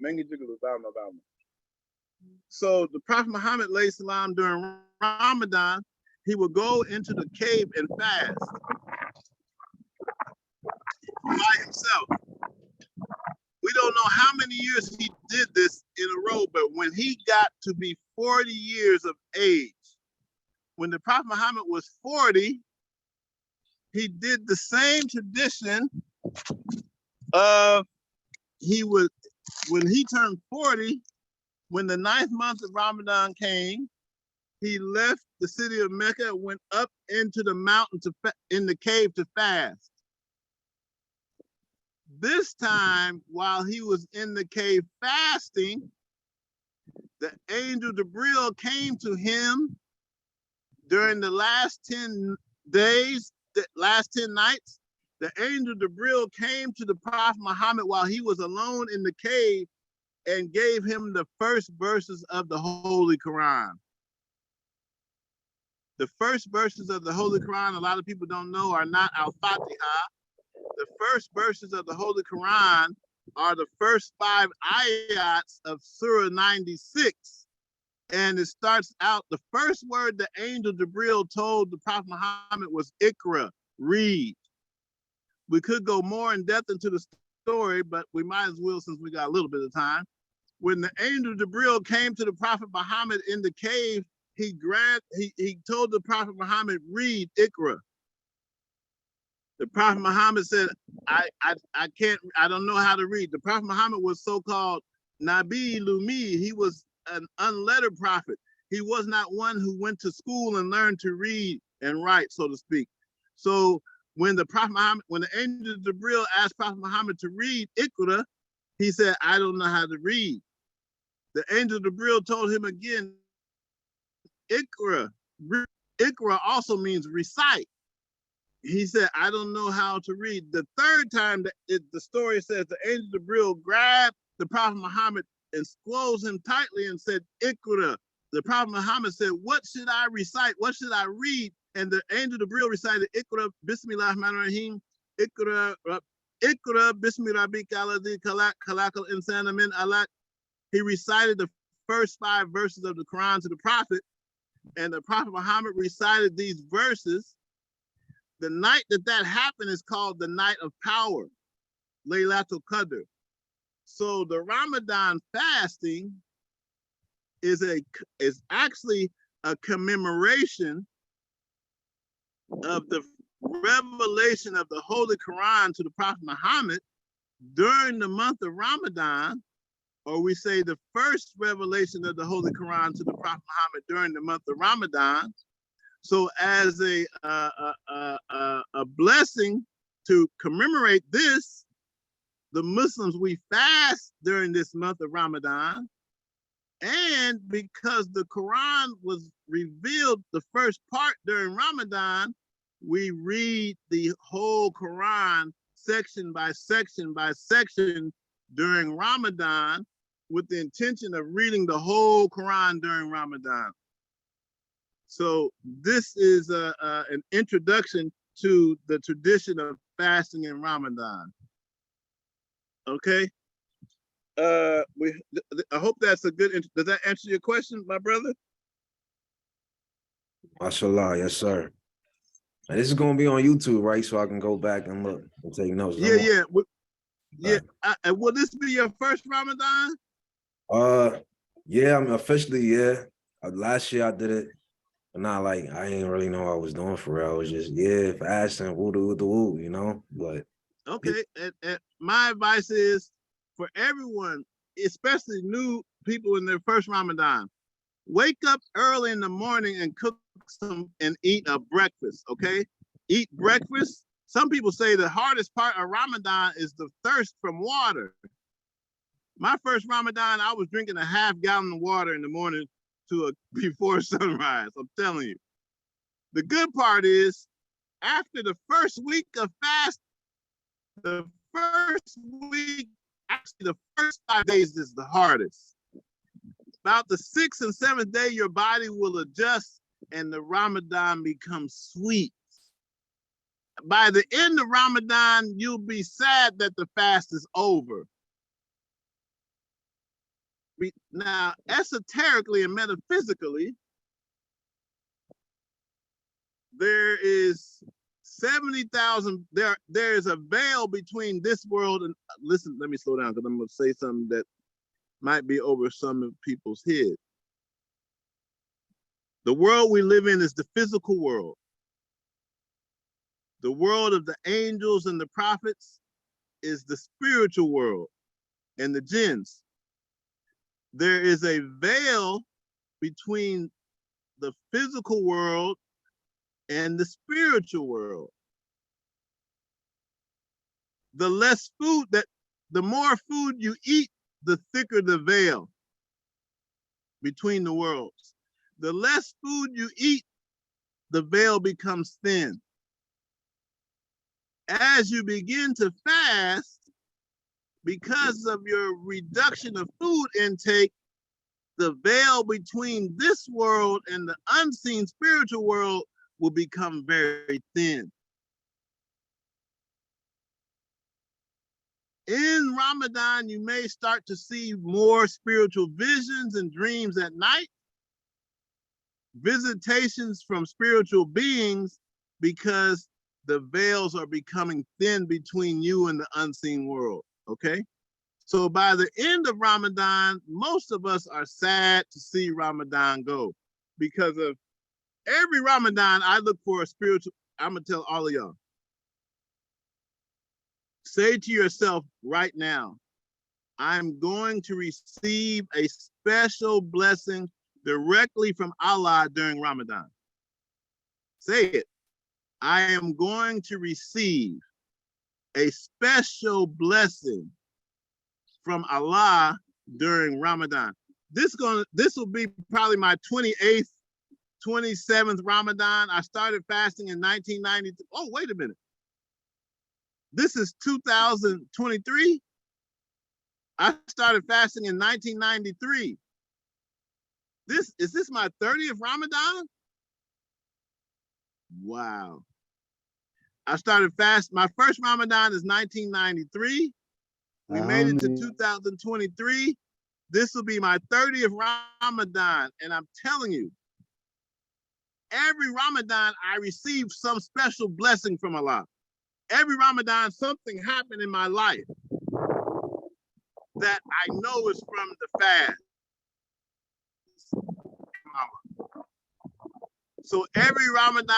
Mengi jiggle down. So the Prophet Muhammad during Ramadan, he would go into the cave and fast by himself. We don't know how many years he did this in a row, but when he got to be 40 years of age, when the Prophet Muhammad was 40, he did the same tradition of when he turned 40, when the 9th month of Ramadan came, he left the city of Mecca, went up into the mountain in the cave to fast. This time, while he was in the cave fasting, the angel Jibril came to him during the last 10 days, the last 10 nights. The angel Jibril came to the Prophet Muhammad while he was alone in the cave and gave him the first verses of the Holy Quran. The first verses of the Holy Quran, a lot of people don't know, are not Al-Fatiha. The first verses of the Holy Quran are the first 5 ayats of Surah 96. And it starts out, the first word the angel Jibril told the Prophet Muhammad was Iqra, read. We could go more in depth into the story, but we might as well since we got a little bit of time. When the angel Jibril came to the Prophet Muhammad in the cave, he told the Prophet Muhammad, read Iqra. The Prophet Muhammad said, I don't know how to read. The Prophet Muhammad was so-called Nabi Lumi. He was an unlettered prophet. He was not one who went to school and learned to read and right, so to speak. So when the Prophet Muhammad, when the angel Jibril asked Prophet Muhammad to read Iqra, he said, I don't know how to read. The angel Jibril told him again, Iqra. Iqra also means recite. He said, I don't know how to read. The third time, the story says the angel Jibril grabbed the Prophet Muhammad and squeezed him tightly and said, Iqra. The Prophet Muhammad said, what should I recite? What should I read? And the angel Jibril recited, Iqra, Bismillah Rahman Rahim, Iqra, Iqra, Bismillah Rabbika alladhi khalaq, khalaqal insana min alaq. He recited the first 5 verses of the Quran to the Prophet, and the Prophet Muhammad recited these verses. The night that happened is called the night of power, Laylatul Qadr. So the Ramadan fasting is actually a commemoration of the revelation of the Holy Quran to the Prophet Muhammad during the month of Ramadan, or we say the first revelation of the Holy Quran to the Prophet Muhammad during the month of Ramadan. So as a blessing to commemorate this, the Muslims, we fast during this month of Ramadan. And because the Quran was revealed, the first part during Ramadan, we read the whole Quran section by section by section during Ramadan with the intention of reading the whole Quran during Ramadan. So this is an introduction to the tradition of fasting in Ramadan. Okay. I hope that's a good, does that answer your question, my brother? Mashallah, yes, sir. And this is going to be on YouTube, right? So I can go back and look and take notes. Yeah. Will this be your first Ramadan? Yeah, I mean, officially, yeah. Last year I did it. But not like, I didn't really know what I was doing for real. I was just, fasting, woo, you know? But okay, and my advice is for everyone, especially new people in their first Ramadan, wake up early in the morning and cook some and eat a breakfast, okay? Eat breakfast. Some people say the hardest part of Ramadan is the thirst from water. My first Ramadan, I was drinking a half gallon of water in the morning before sunrise. I'm telling you. The good part is, after the first week of fast, the first week, actually the first 5 days is the hardest. About the 6th and 7th day, your body will adjust and the Ramadan becomes sweet. By the end of Ramadan, you'll be sad that the fast is over. Now, esoterically and metaphysically, there is 70,000, there is a veil between this world and, listen, let me slow down because I'm going to say something that might be over some of people's heads. The world we live in is the physical world. The world of the angels and the prophets is the spiritual world and the jinns. There is a veil between the physical world and the spiritual world. The less food the more food you eat, the thicker the veil between the worlds. The less food you eat, the veil becomes thin. As you begin to fast, because of your reduction of food intake, the veil between this world and the unseen spiritual world will become very thin. In Ramadan, you may start to see more spiritual visions and dreams at night, visitations from spiritual beings, because the veils are becoming thin between you and the unseen world, okay? So by the end of Ramadan, most of us are sad to see Ramadan go, because of every Ramadan, I look for a spiritual, I'm gonna tell all of y'all, say to yourself right now, I'm going to receive a special blessing directly from Allah during Ramadan. Say it. I am going to receive a special blessing from Allah during Ramadan. This will be probably my 28th, 27th Ramadan. I started fasting in 1992. Oh, wait a minute. This is 2023. I started fasting in 1993. Is this my 30th Ramadan? Wow. I started fast. My first Ramadan is 1993. We made it to 2023. This will be my 30th Ramadan. And I'm telling you, every Ramadan, I receive some special blessing from Allah. Every Ramadan, something happened in my life that I know is from the fast. So every Ramadan,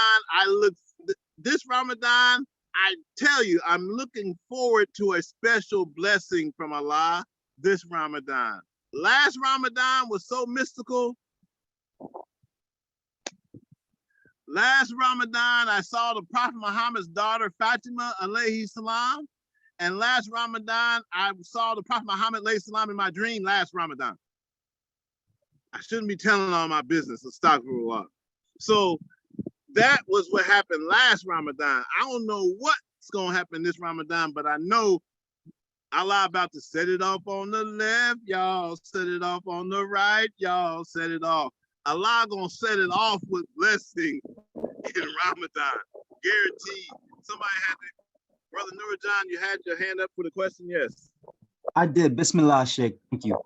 this Ramadan, I tell you, I'm looking forward to a special blessing from Allah this Ramadan. Last Ramadan was so mystical. Last Ramadan, I saw the Prophet Muhammad's daughter, Fatima, alayhi salam. And last Ramadan, I saw the Prophet Muhammad, alayhi salam, in my dream last Ramadan. I shouldn't be telling all my business, astaghfirullah. So that was what happened last Ramadan. I don't know what's going to happen this Ramadan, but I know Allah about to set it off on the left, y'all. Set it off on the right, y'all. Set it off. Allah gonna set it off with blessing in Ramadan. Guaranteed. Somebody had to, Brother Nurajan, you had your hand up for the question? Yes. I did. Bismillah, Sheikh. Thank you.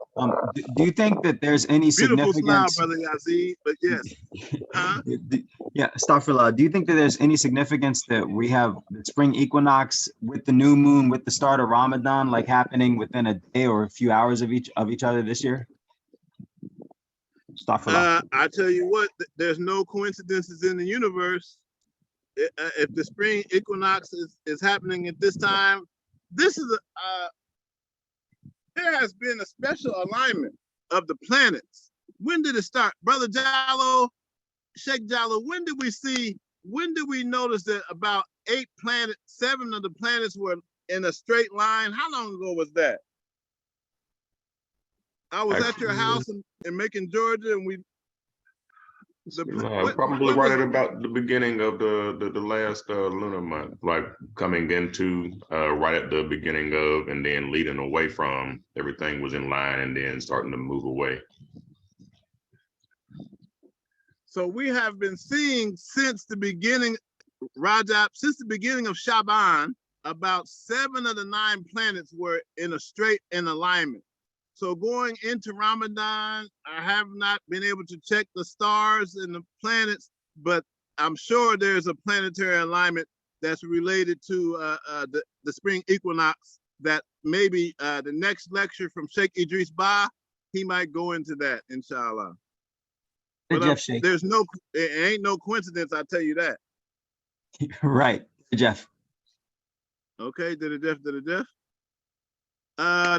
Do you think that there's any Beautiful significance? smile, Brother Yazid, but yes. Huh? Yeah, astaghfirullah. Do you think that there's any significance that we have the spring equinox with the new moon, with the start of Ramadan, like happening within a day or a few hours of each other this year? Astaghfirullah. I tell you what, there's no coincidences in the universe. If the spring equinox is happening at this time, this is there has been a special alignment of the planets. When did it start? Brother Jallo, Sheikh Jallo, when did we notice that about 7 of the planets were in a straight line? How long ago was that? I was at your house in Macon, Georgia, and probably right at about the beginning of the last lunar month, like coming into right at the beginning of, and then leading away from, everything was in line and then starting to move away. So we have been seeing since the beginning, Rajab, since the beginning of Shaban, about 7 of the 9 planets were in alignment. So going into Ramadan, I have not been able to check the stars and the planets, but I'm sure there's a planetary alignment that's related to the spring equinox that maybe the next lecture from Sheikh Idris Ba, he might go into that, inshallah. But it ain't no coincidence, I'll tell you that. Right, Jeff. Okay, did it, Jeff?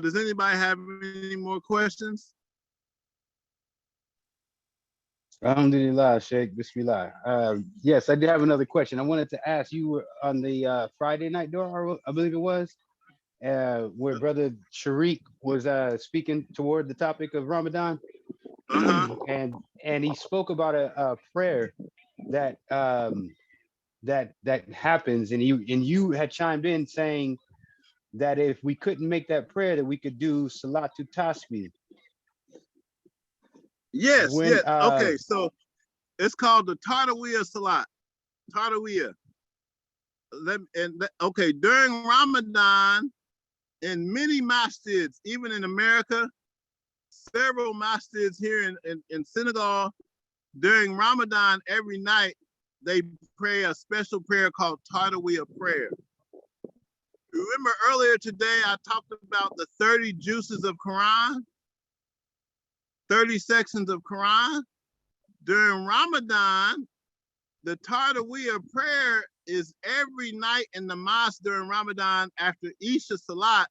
Does anybody have any more questions? Alhamdulillah, Sheikh. Bismillah. Yes, I did have another question. I wanted to ask, you were on the Friday night door, I believe it was, where Brother Sharik was speaking toward the topic of Ramadan. And he spoke about a prayer that that happens, and you had chimed in saying that if we couldn't make that prayer, that we could do Salatul Tasbih. Yes, yes. Okay, so it's called the Tardawiyah Salat. Tardawiyah. Okay, during Ramadan, in many masjids, even in America, several masjids here in Senegal, during Ramadan, every night, they pray a special prayer called Tardawiyah prayer. Remember earlier today, I talked about the 30 juices of Quran, 30 sections of Quran. During Ramadan, the Tardawiyah prayer is every night in the mosque during Ramadan after Isha Salat.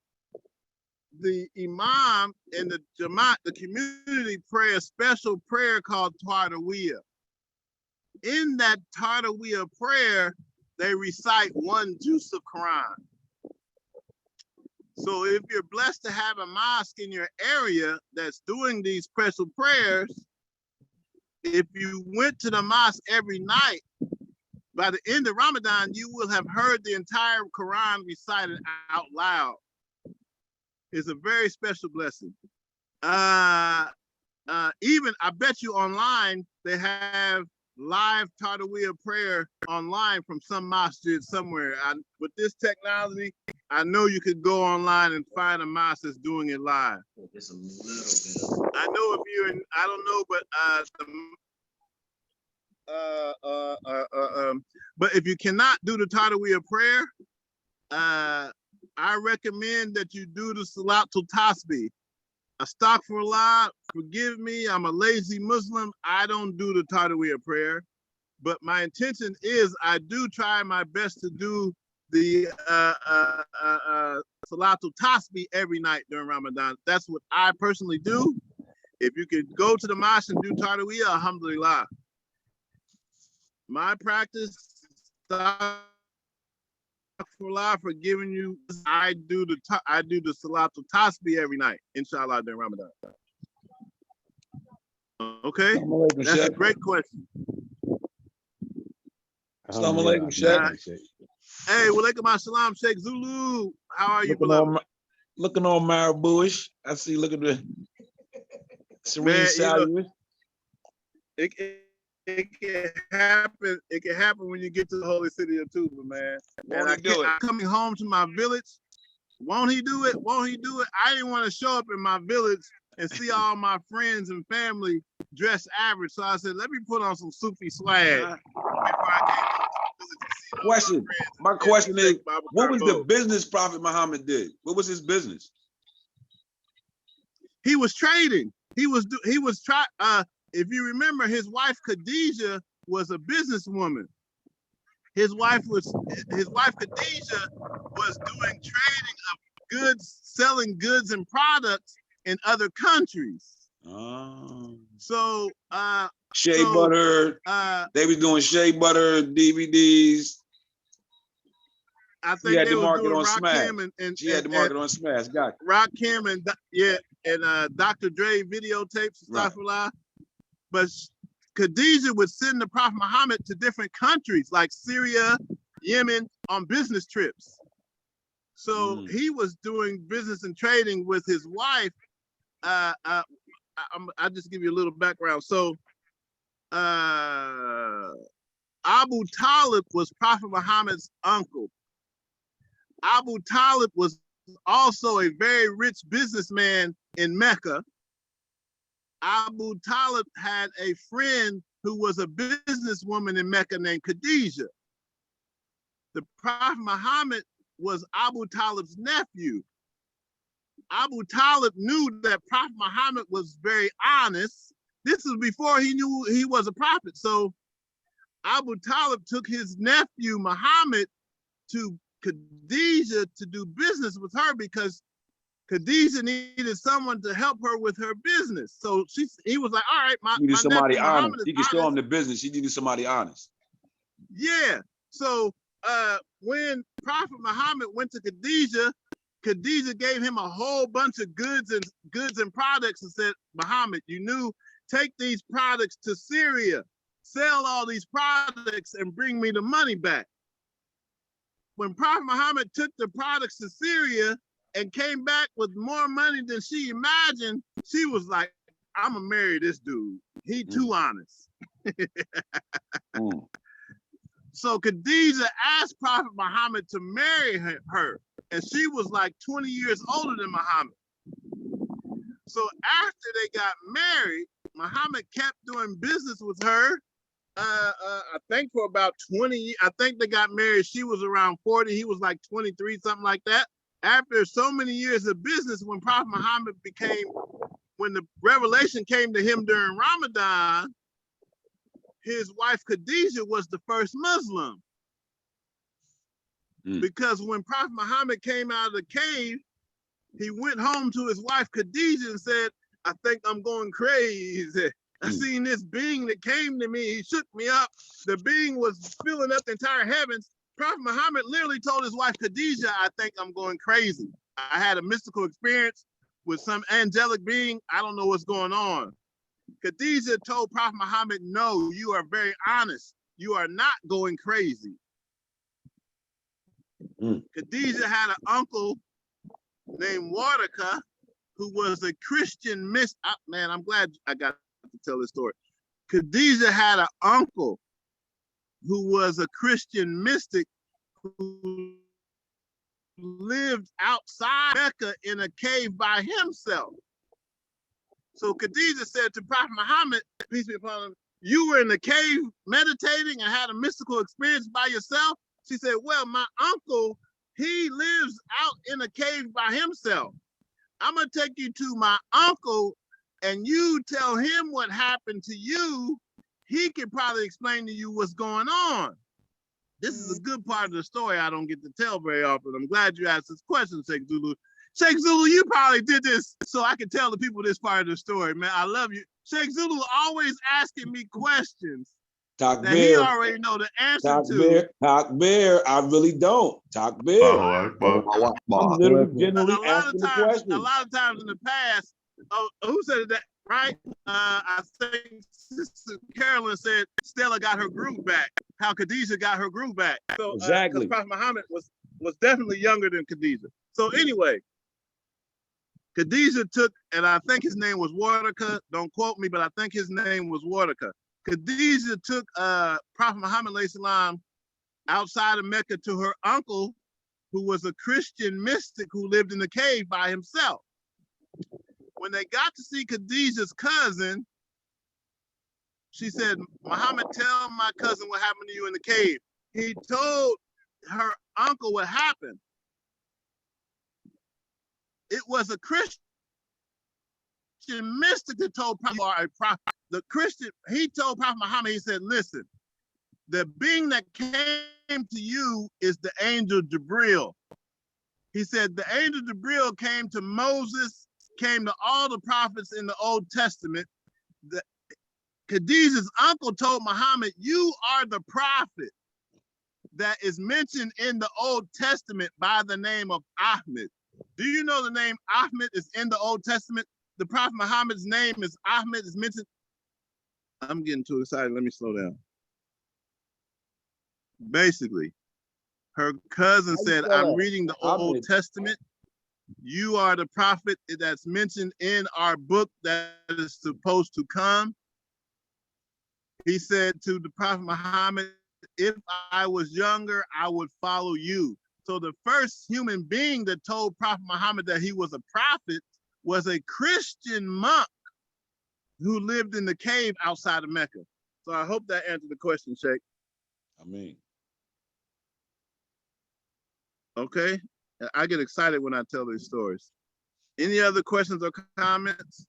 The Imam and the Jamaat, the community, pray a special prayer called Tardawiyah. in that Tardawiyah prayer, they recite one juz of Quran. So if you're blessed to have a mosque in your area that's doing these special prayers, if you went to the mosque every night, by the end of Ramadan, you will have heard the entire Quran recited out loud. It's a very special blessing. Even, I bet you online, they have live Tardawiyah prayer online from some masjid somewhere. With this technology, I know you could go online and find a mosque that's doing it live. Just a little bit. I know if you're in, I don't know, but if you cannot do the Tardawiyah prayer, I recommend that you do the Salatul Tasbih. Astaghfirullah, forgive me, I'm a lazy Muslim. I don't do the Tardawiyah prayer, but my intention is I do try my best to do the Salatul Tasbih every night during Ramadan. That's what I personally do. If you could go to the mosque and do Tardawiyah, alhamdulillah. My practice, for giving you, I do the Salatul Tasbih every night, inshallah, during Ramadan. Okay, that's a great question. Assalamu alaikum, Sheikh. Hey, walaikum assalam, Sheikh Zulu. How are you, beloved? Looking all Marabouish. I see. Look at the serene salute. It can happen. It can happen when you get to the holy city of Tuba, man. And I'm coming home to my village. Won't he do it? Won't he do it? I didn't want to show up in my village and see all my friends and family dressed average. So I said, let me put on some Sufi swag. Question. My question is, what was the business Prophet Muhammad did? What was his business? He was trading. If you remember, his wife Khadijah was a businesswoman. His wife Khadijah was doing trading of goods, selling goods and products in other countries. Oh. So shea butter. They was doing shea butter DVDs. I think had they the was market doing on Smash. and She had the market on Smash. Got it. Rakim and Dr. Dre videotapes and stuff like. But Khadijah would send the Prophet Muhammad to different countries like Syria, Yemen on business trips. So he was doing business and trading with his wife. I'll just give you a little background. So Abu Talib was Prophet Muhammad's uncle. Abu Talib was also a very rich businessman in Mecca. Abu Talib had a friend who was a businesswoman in Mecca named Khadijah. The Prophet Muhammad was Abu Talib's nephew. Abu Talib knew that Prophet Muhammad was very honest. This was before he knew he was a prophet. So Abu Talib took his nephew Muhammad to Khadijah to do business with her because Khadijah needed someone to help her with her business. So he was like, all right, my somebody nephew honest. Muhammad is He could show honest. him the business. He needed somebody honest. Yeah. So when Prophet Muhammad went to Khadijah, Khadijah gave him a whole bunch of goods and products and said, Muhammad, take these products to Syria, sell all these products and bring me the money back. When Prophet Muhammad took the products to Syria and came back with more money than she imagined, she was like, I'm gonna marry this dude. He too honest. So Khadijah asked Prophet Muhammad to marry her, and she was like 20 years older than Muhammad. So after they got married, Muhammad kept doing business with her. I think for about 20 years. I think they got married. She was around 40. He was like 23, something like that. After so many years of business, when Prophet Muhammad when the revelation came to him during Ramadan, his wife Khadijah was the first Muslim. Because when Prophet Muhammad came out of the cave, he went home to his wife Khadijah and said, I think I'm going crazy. I seen this being that came to me. He shook me up. The being was filling up the entire heavens. Prophet Muhammad literally told his wife Khadijah, I think I'm going crazy. I had a mystical experience with some angelic being. I don't know what's going on. Khadijah told Prophet Muhammad, no, you are very honest. You are not going crazy. Khadijah had an uncle named Waraka, who was a Christian mystic. Man, I'm glad I got to tell this story. Khadijah had an uncle who was a Christian mystic who lived outside Mecca in a cave by himself. So Khadijah said to Prophet Muhammad, peace be upon him, you were in the cave meditating and had a mystical experience by yourself? She said, well, my uncle, he lives out in a cave by himself. I'm gonna take you to my uncle and you tell him what happened to you. He can probably explain to you what's going on. This is a good part of the story I don't get to tell very often. I'm glad you asked this question, Sheikh Zulu. Sheikh Zulu, you probably did this so I can tell the people this part of the story, man. I love you. Sheikh Zulu always asking me questions that he already know the answer to. Talk bear, I really don't. Talk bear. I'm literally generally asking the question. A lot of times in the past, who said that, right? I think Sister Carolyn said Stella got her groove back. How Khadijah got her groove back. So exactly. Prophet Muhammad was definitely younger than Khadijah. So anyway, Khadijah took, and I think his name was Waraka. Don't quote me, but I think his name was Waraka. Khadijah took Prophet Muhammad salam outside of Mecca to her uncle, who was a Christian mystic who lived in the cave by himself. When they got to see Khadijah's cousin, she said, Muhammad, tell my cousin what happened to you in the cave. He told her uncle what happened. It was a Christian mystic that told Prophet, the Christian, he told Prophet Muhammad, he said, listen, the being that came to you is the angel Jibril. He said, the angel Jibril came to Moses, came to all the prophets in the Old Testament. Khadijah's uncle told Muhammad, you are the prophet that is mentioned in the Old Testament by the name of Ahmed. Do you know the name Ahmed is in the Old Testament? The Prophet Muhammad's name is Ahmed, is mentioned. I'm getting too excited. Let me slow down. Basically, her cousin said, I'm reading the Old Testament. You are the prophet that's mentioned in our book that is supposed to come. He said to the Prophet Muhammad, if I was younger, I would follow you. So the first human being that told Prophet Muhammad that he was a prophet was a Christian monk who lived in the cave outside of Mecca. So I hope that answered the question, Sheikh. I mean. Okay, I get excited when I tell these stories. Any other questions or comments?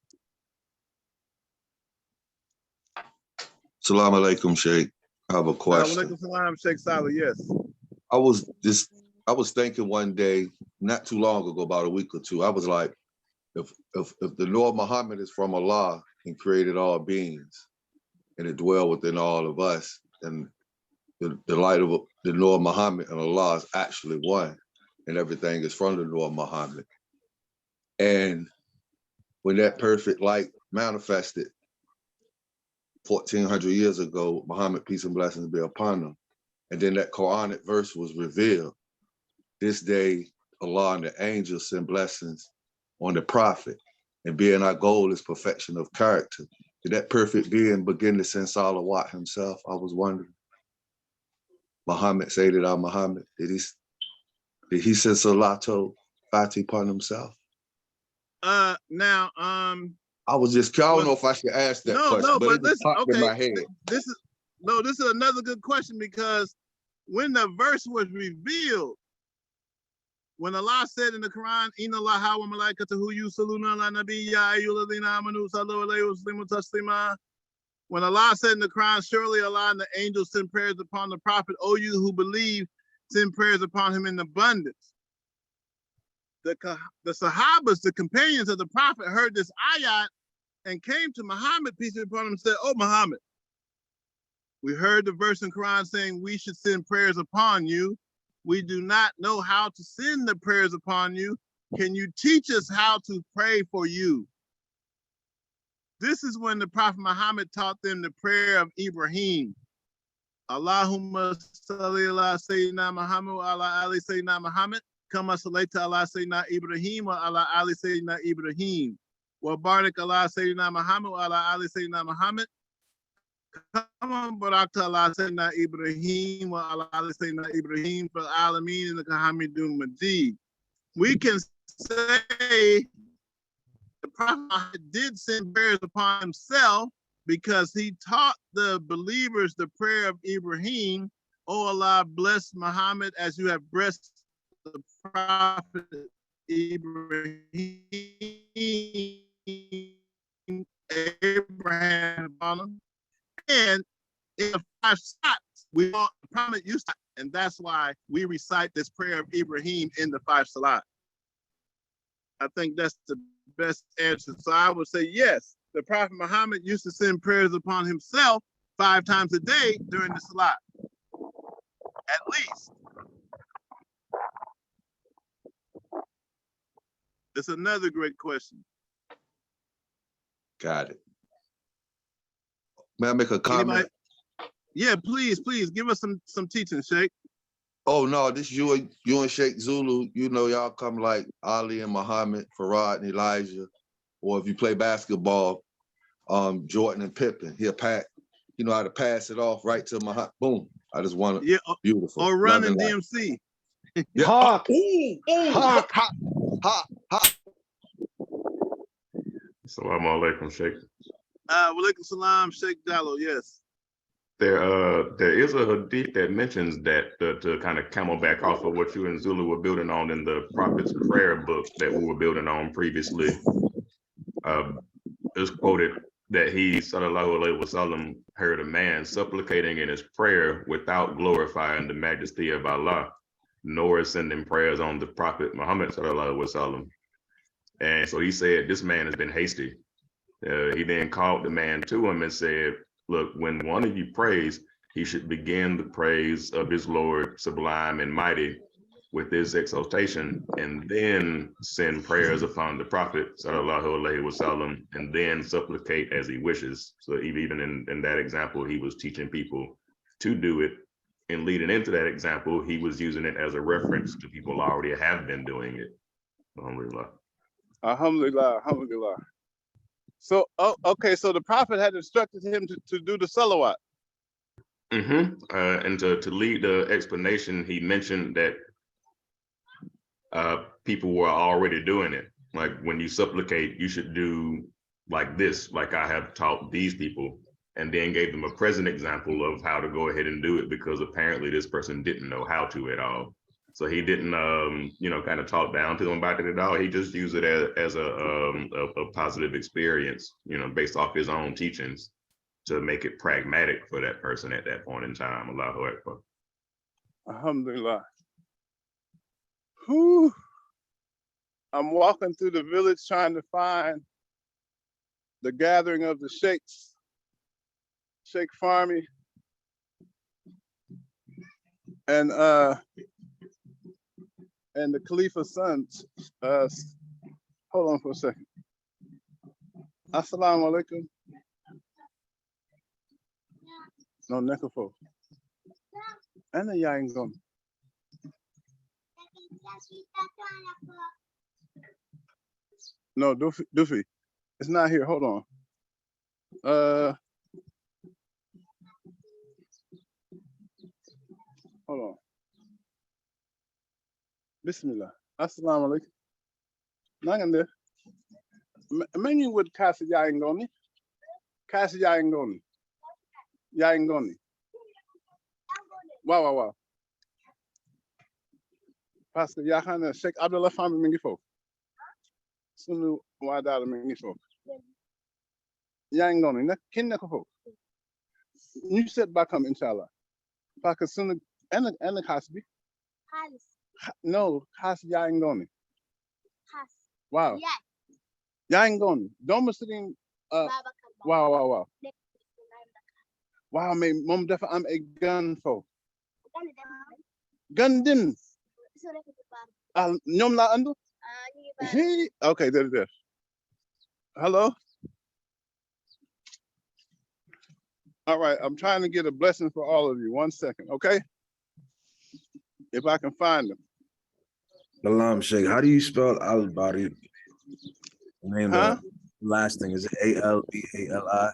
Salaam alaikum, Sheikh. I have a question. Alaikum salam, Sheikh Saleh, yes. I was thinking one day, not too long ago, about a week or two, I was like, if the Lord Muhammad is from Allah and created all beings and it dwell within all of us, and the light of the Lord Muhammad and Allah is actually one, and everything is from the Lord Muhammad. And when that perfect light manifested 1400 years ago, Muhammad, peace and blessings be upon him, and then that Quranic verse was revealed, this day Allah and the angels send blessings on the prophet, and being our goal is perfection of character. Did that perfect being begin to send salawat himself? I was wondering. Muhammad, Sayyidina Muhammad, did he send salato fati upon himself? I was just, I don't know if I should ask that question, but it just popped in my head. This is another good question, because when the verse was revealed, when Allah said in the Quran, Inna Allaha wa malaikatahu yusalluna ala nabiyya ayyuhalladhina amanu sallu alayhi wa sallimu taslima. When Allah said in the Quran, surely Allah and the angels send prayers upon the prophet, O you who believe, send prayers upon him in abundance. The Sahabas, the companions of the prophet, heard this ayat and came to Muhammad, peace be upon him, and said, "Oh, Muhammad, we heard the verse in Quran saying we should send prayers upon you. We do not know how to send the prayers upon you. Can you teach us how to pray for you?" This is when the Prophet Muhammad taught them the prayer of Ibrahim. Allahumma salli ala Sayyidina Muhammad wa ala ali Sayyidina Muhammad, kama sallaita ala Sayyidina Ibrahim wa ala ali Sayyidina Ibrahim, wa barik ala Sayyidina Muhammad wa ala ali Sayyidina Muhammad, kama barakta ala Sayyidina Ibrahim wa ala ali Sayyidina Ibrahim fil alamin innaka Hamidun Majid. We can say the Prophet did send prayers upon himself because he taught the believers the prayer of Ibrahim. "Oh Allah, bless Muhammad as you have blessed the Prophet Ibrahim, Abraham upon him." And in the 5 salats, we all the Prophet used to, and that's why we recite this prayer of Ibrahim in the 5 salat. I think that's the best answer. So I would say yes, the Prophet Muhammad used to send prayers upon himself 5 times a day during the salat, at least. It's another great question. Got it. May I make a comment? Anybody? Yeah, please give us some teaching, Sheikh. Oh no, this you and Sheikh Zulu, you know y'all come like Ali and Muhammad, Farad and Elijah, or if you play basketball, Jordan and Pippen. He'll pack, you know how to pass it off right to Muhammad. Boom. I just want it. Yeah, beautiful. Or run in DMC. Yeah. Hawk. Hawk. Hawk. Assalamu alaikum, Sheikh. Walaikum salam, Sheikh Jallo, yes. There is a hadith that mentions that to kind of camelback off of what you and Zulu were building on in the Prophet's prayer book that we were building on previously. It's quoted that he, sallallahu alaihi wasallam, heard a man supplicating in his prayer without glorifying the majesty of Allah, nor sending prayers on the Prophet Muhammad, sallallahu alaihi wasallam. And so he said, this man has been hasty. He then called the man to him and said, look, when one of you prays, he should begin the praise of his Lord, sublime and mighty, with his exaltation, and then send prayers upon the Prophet, sallallahu alaihi wasallam, and then supplicate as he wishes. So even in that example, he was teaching people to do it, and leading into that example, he was using it as a reference to people already have been doing it. Alhamdulillah. Alhamdulillah, alhamdulillah. So, okay, so the Prophet had instructed him to do the salawat. And to lead the explanation, he mentioned that people were already doing it. Like when you supplicate, you should do like this, like I have taught these people, and then gave them a present example of how to go ahead and do it, because apparently this person didn't know how to at all. So he didn't, kind of talk down to them about it at all. He just used it as a positive experience, based off his own teachings, to make it pragmatic for that person at that point in time. Allahu Akbar. Alhamdulillah. Whew. I'm walking through the village trying to find the gathering of the sheikhs, Sheikh Farmi, and the Khalifa's sons. Hold on for a second. Assalamu alaikum. No, nekafo. And the yain gone. No, Doofy. It's not here. Hold on. Hold on. Bismillah. Assalamu alaikum. Nangande. Menu would cast yaingoni. Cast yaingoni. Yaingoni. Wow. Pastor Yahana Sheikh Abdullah Fami Mingifo. Sunu Wadala Mingifo. Yaingoni. Kinakofo. You said Bakam, inshallah. Pakasuna and the Kasbi. No, Has Yaingoni. Wow. Yaingoni. Don't mistake Wow. Wow, may mom dafa am ay gan fo. Gan din. Ñoom laa andu. Okay, there. Hello. All right, I'm trying to get a blessing for all of you. 1 second, okay? If I can find them. Salam Sheikh. How do you spell al-Bari? Huh? Last thing, is it A-L-B-A-L-I? I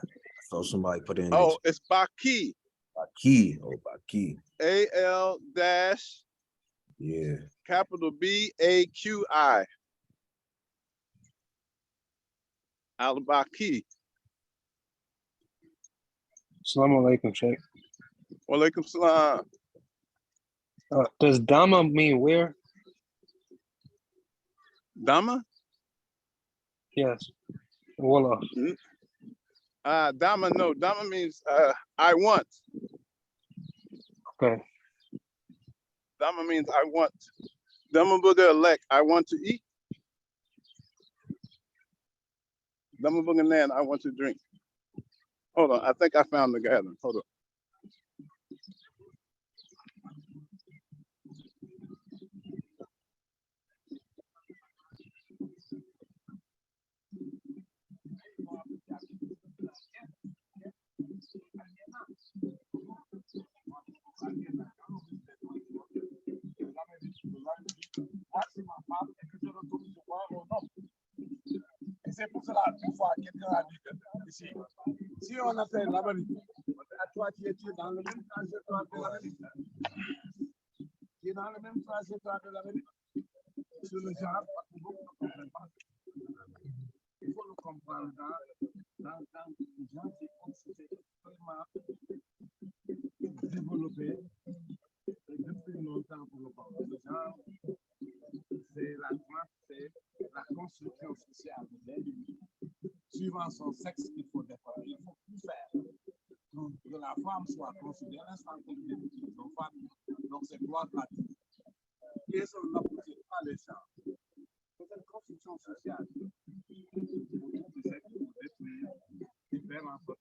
saw somebody put it in. Oh, it's Baki. Baki. Oh, Baki. A-L dash. Yeah. Capital B-A-Q-I. Al-Baki. Assalamu alaikum, Sheikh. Wa alaikum salam. Does Dama mean where? Dama? Yes. Wallah. Dama, no. Dama means I want. Okay. Dama means I want. Dama buga elect, I want to eat. Dama buga nan, I want to drink. Hold on, I think I found the gathering. Hold on. C'est pour cela, une fois quelqu'un a dit ici, si on a fait l'Amérique, à toi qui es dans le même trajectoire de l'Amérique, qui est dans le même trajectoire de l'Amérique, sur le genre, il faut le comprendre dans les gens qui ont vraiment développé depuis longtemps pour le comprendre. Le genre, c'est la construction sociale de l'individu. Suivant son sexe, il faut défendre, il faut tout faire. Donc, que la femme soit considérée l'instant que l'individu sont femmes. Donc, c'est droit pratique. Et ça, on n'applique pas les gens. C'est une construction sociale. C'est faire en sorte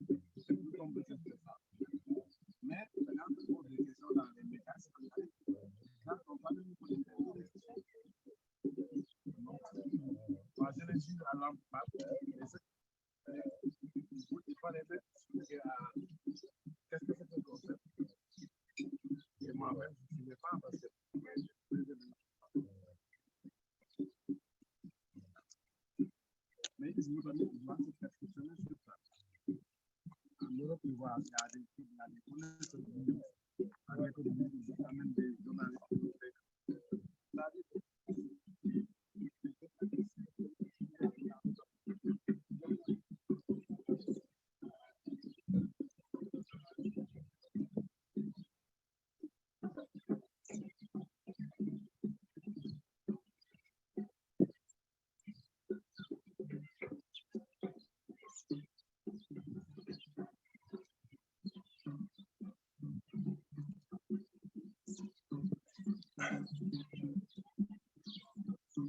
que c'est plus compliqué que ça. Mais, quand on pose des questions dans les mécanismes, quand on parle de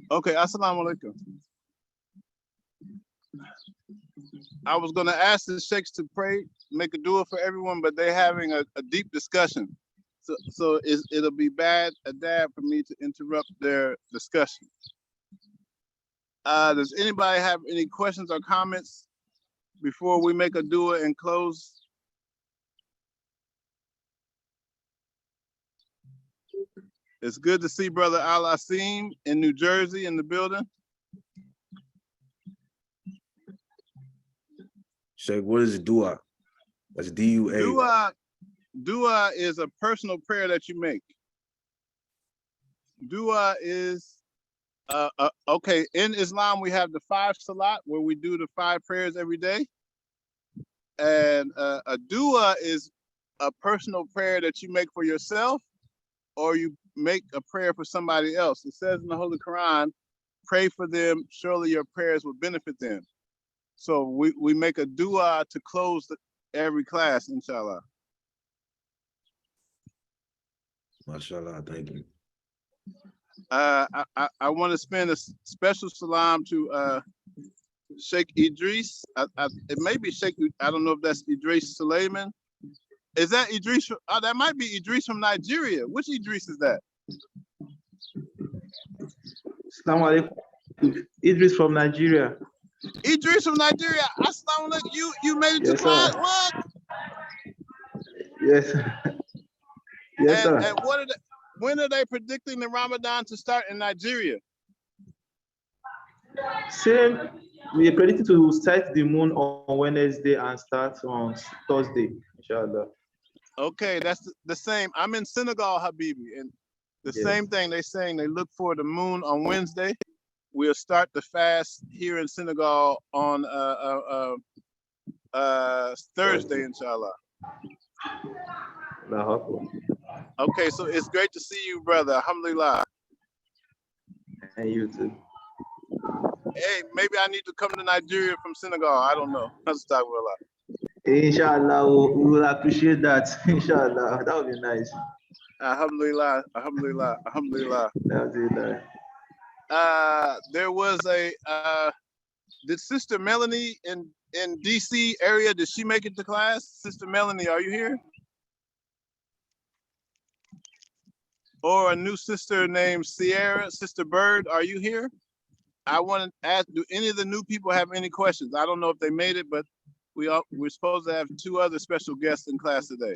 Okay, assalamu alaikum. I was going to ask the sheikhs to pray, make a dua for everyone, but they're having a deep discussion. So it'll be bad for me to interrupt their discussion. Does anybody have any questions or comments before we make a dua and close? It's good to see Brother Al-Asim in New Jersey in the building. Sheikh, what is dua? That's D-U-A. Dua is a personal prayer that you make. Dua is, okay, in Islam we have the 5 salat where we do the 5 prayers every day. And a dua is a personal prayer that you make for yourself, or you make a prayer for somebody else. It says in the Holy Quran, pray for them, surely your prayers will benefit them. So we make a dua to close every class, inshallah. MashaAllah, thank you. I want to spend a special salam to Sheikh Idris. It may be Sheikh. I don't know if that's Idris Suleiman. Is that Idris? That might be Idris from Nigeria. Which Idris is that? Assalamu alaikum. Idris from Nigeria. Idris from Nigeria. Assalamu alaikum. You made it to Yes, class. sir. What? Yes. Yes, sir. And what are they, when are they predicting the Ramadan to start in Nigeria? Same. We are predicted to start the moon on Wednesday and start on Thursday, inshallah. Okay, that's the same. I'm in Senegal, Habibi, and the same thing. They're saying they look for the moon on Wednesday. We'll start the fast here in Senegal on Thursday, inshallah. Okay, so it's great to see you, brother. Alhamdulillah. And you too. Hey, maybe I need to come to Nigeria from Senegal. I don't know. Inshallah, we will appreciate that. Inshallah, that would be nice. Alhamdulillah, alhamdulillah, alhamdulillah. Alhamdulillah. There was a did Sister Melanie in DC area, did she make it to class? Sister Melanie, are you here? Or a new sister named Sierra, Sister Bird, are you here? I want to ask, do any of the new people have any questions? I don't know if they made it, but we're supposed to have 2 other special guests in class today.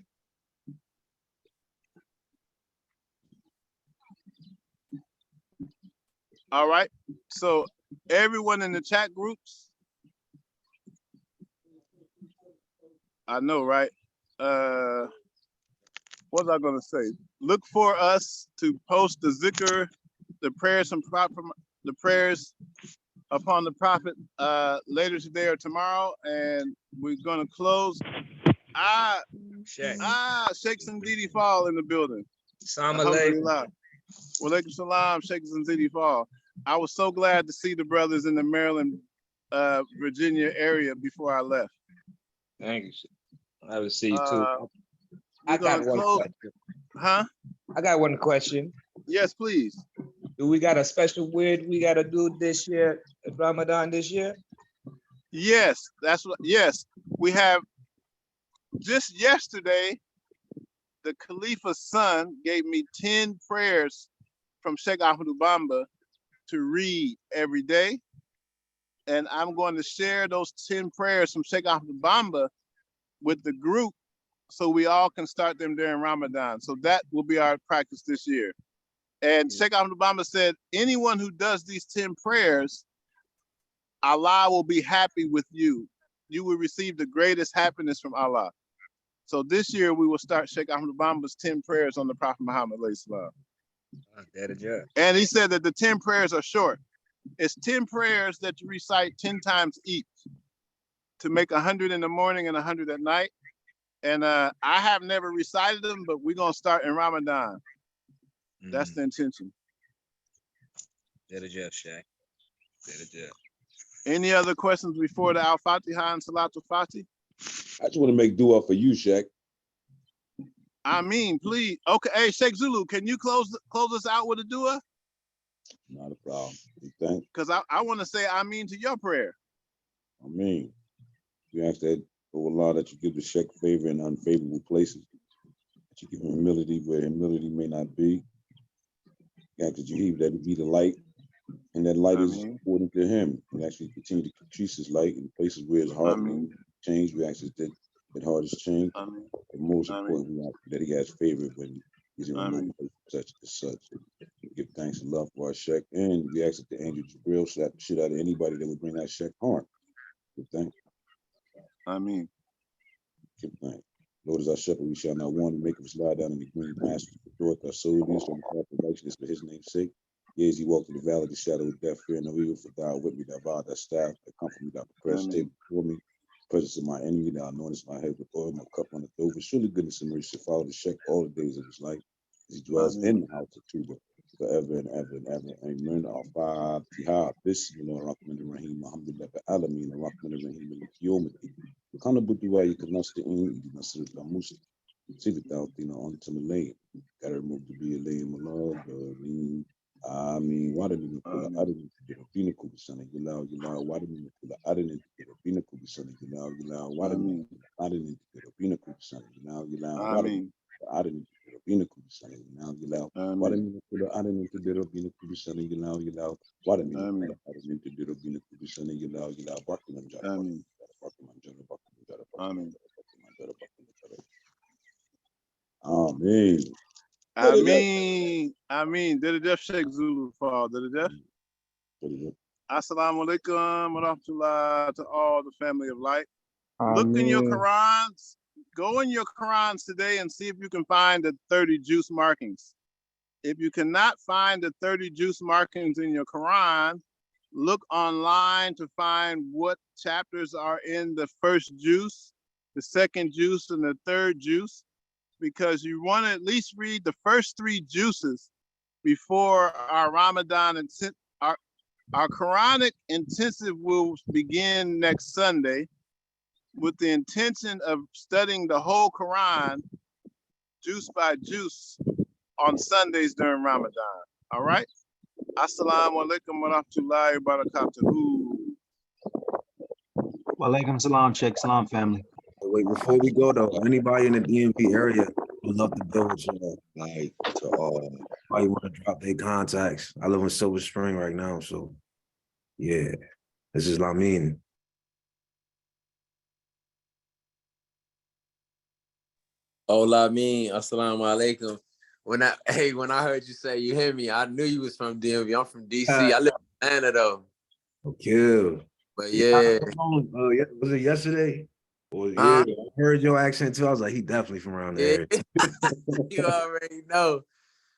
All right, so everyone in the chat groups, I know, right? What was I gonna say? Look for us to post the zikr, the prayers and the prayers upon the Prophet later today or tomorrow, and we're gonna close. Sheikh Zindidi Fall in the building. Assalamu alaikum. Wa alaikum salam, Sheikh Zindidi Fall. I was so glad to see the brothers in the Maryland, Virginia area before I left. Thank you. I will see you too. I got one question. Huh? I got one question. Yes, please. Do we got a special word we got to do this year, at Ramadan this year? Yes, that's what. Yes, we have. Just yesterday, the Khalifa's son gave me 10 prayers from Sheikh Ahmadu Bamba to read every day. And I'm going to share those 10 prayers from Sheikh Ahmadu Bamba with the group so we all can start them during Ramadan. So that will be our practice this year. And Sheikh Ahmadu Bamba said, anyone who does these 10 prayers, Allah will be happy with you. You will receive the greatest happiness from Allah. So this year we will start Sheikh Ahmadu Bamba's 10 prayers on the Prophet Muhammad. And he said that the 10 prayers are short. It's 10 prayers that you recite 10 times each to make 100 in the morning and 100 at night. And I have never recited them, but we're going to start in Ramadan. That's the intention. Any other questions before the Al-Fatiha and Salatul Fatih? I just want to make dua for you, Sheikh. I mean, please. Okay, hey, Sheikh Zulu, can you close us out with a dua? Not a problem. Thank. Because I want to say I mean to your prayer. I mean, you ask that, oh Allah, that you give the Sheikh favor in unfavorable places. That you give him humility where humility may not be. You ask that you that it be the light, and that light is important to him. And actually continue to increase his light in places where his heart may change. We ask that heart is changed. But most important, we ask that he has favor when he's in a such and such. Give thanks and love for our Sheikh. And we ask that the angel Jibril slap the shit out of anybody that would bring that Sheikh harm. Give thanks. Give thanks. Lord is our shepherd, we shall not want to make us lie down in the green pastures. Restore our soul, these from the path of righteousness for his name's sake. Yea, as he walked through the valley of the shadow of death, fear no evil, for thou art with me, thy rod, thy staff, thy comfort me, thy prayers stay before me. Presence of my enemy, thou anointest my head with oil, my cup runneth over. Surely goodness and mercy shall follow the Sheikh all the days of his life, as he dwells in the house of Tuba, forever and ever and ever. Amen. Al-Fatiha. Bismillahir-Rahmanir-Rahim. Alhamdulillah Alameen. Ar-Rahmanir-Rahim. Maliki Yawmiddin. Kana budua yakanasta'in. Idina sirata musta. Sivita altina on to the lane. Gotta remove the be a lane, my lord. Amin. Waramini kula adinin tudero bina kubi sana gilao gilao. Waramini kula adinin tudero bina kubi sana gilao gilao. Waramini kula adinin tudero bina kubi sana gilao gilao. Waramini kula adinin tudero bina kubi sana gilao gilao. Waramini kula adinin tudero bina kubi sana gilao gilao. Waramini kula adinin tudero bina kubi sana gilao gilao. Barki manjara. Amin. Barki manjara. Barki manjara. Amin. Barki manjara. Barki manjara. Amen. Ameen. Did it just Sheikh Zulu fall? Did it just? Assalamu alaikum wa rahmatullah to all the family of light. Look in your Qurans. Go in your Qurans today and see if you can find the 30 juice markings. If you cannot find the 30 juice markings in your Quran, look online to find what chapters are in the first juice, the second juice, and the third juice, because you want to at least read the first 3 juices before our Ramadan and our Quranic intensive will begin next Sunday with the intention of studying the whole Quran juice by juice on Sundays during Ramadan. All right? Assalamu alaikum wa rahmatullahi wa barakatuhu. Wa alaikum salam, Cheikh. Salam, family. Wait, before we go though, anybody in the DMV area would love to build with you. Like to all. Anybody want to drop their contacts? I live in Silver Spring right now, so yeah, this is Lamin. Oh, Lamin, assalamu alaikum. When I heard you say you hear me, I knew you was from DMV. I'm from DC. I live in Atlanta though. Okay. But yeah. Was it yesterday? Well, yeah, I heard your accent too. I was like, he definitely from around there. You already know.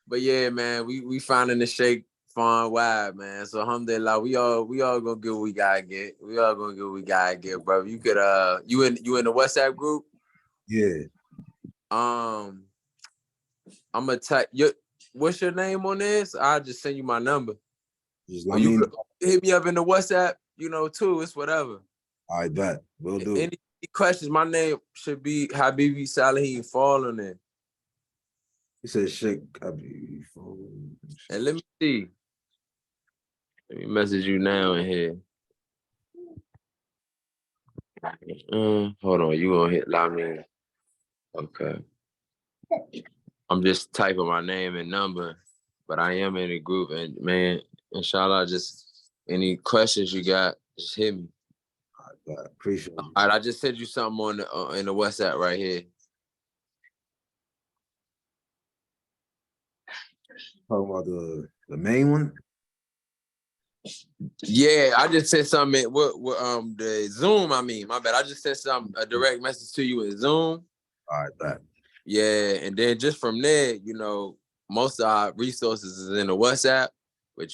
But yeah, man, we finding the Sheikh fun wide, man. So alhamdulillah, we all gonna get what we gotta get. We all gonna get what we gotta get, bro. You could you in the WhatsApp group? Yeah. I'm gonna type what's your name on this? I'll just send you my number. Or you could hit me up in the WhatsApp, too. It's whatever. I bet. Will do. Any questions, my name should be Habibi Salihin Fall on there. He said Sheikh Habibi Fall. And let me see. Let me message you now in here. Hold on, you gonna hit Lamin. Okay. I'm just typing my name and number, but I am in a group, and man, inshallah, just any questions you got, just hit me. I appreciate it. All right, I just sent you something on in the WhatsApp right here. Talking about the main one? Yeah, I just sent something with the Zoom. I mean, my bad. I just sent a direct message to you in Zoom. All right, that. Yeah, and then just from there, most of our resources is in the WhatsApp. But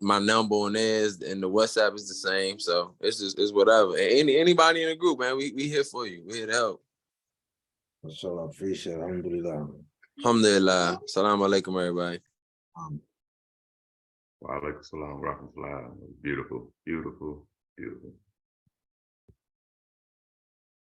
my number on there is, and the WhatsApp is the same. So it's whatever. And anybody in the group, man, we here for you. We here to help. So I appreciate it. Alhamdulillah. Alhamdulillah. Assalamu alaikum, everybody. Wa alaikum salam wa rahmatullah. Beautiful, beautiful.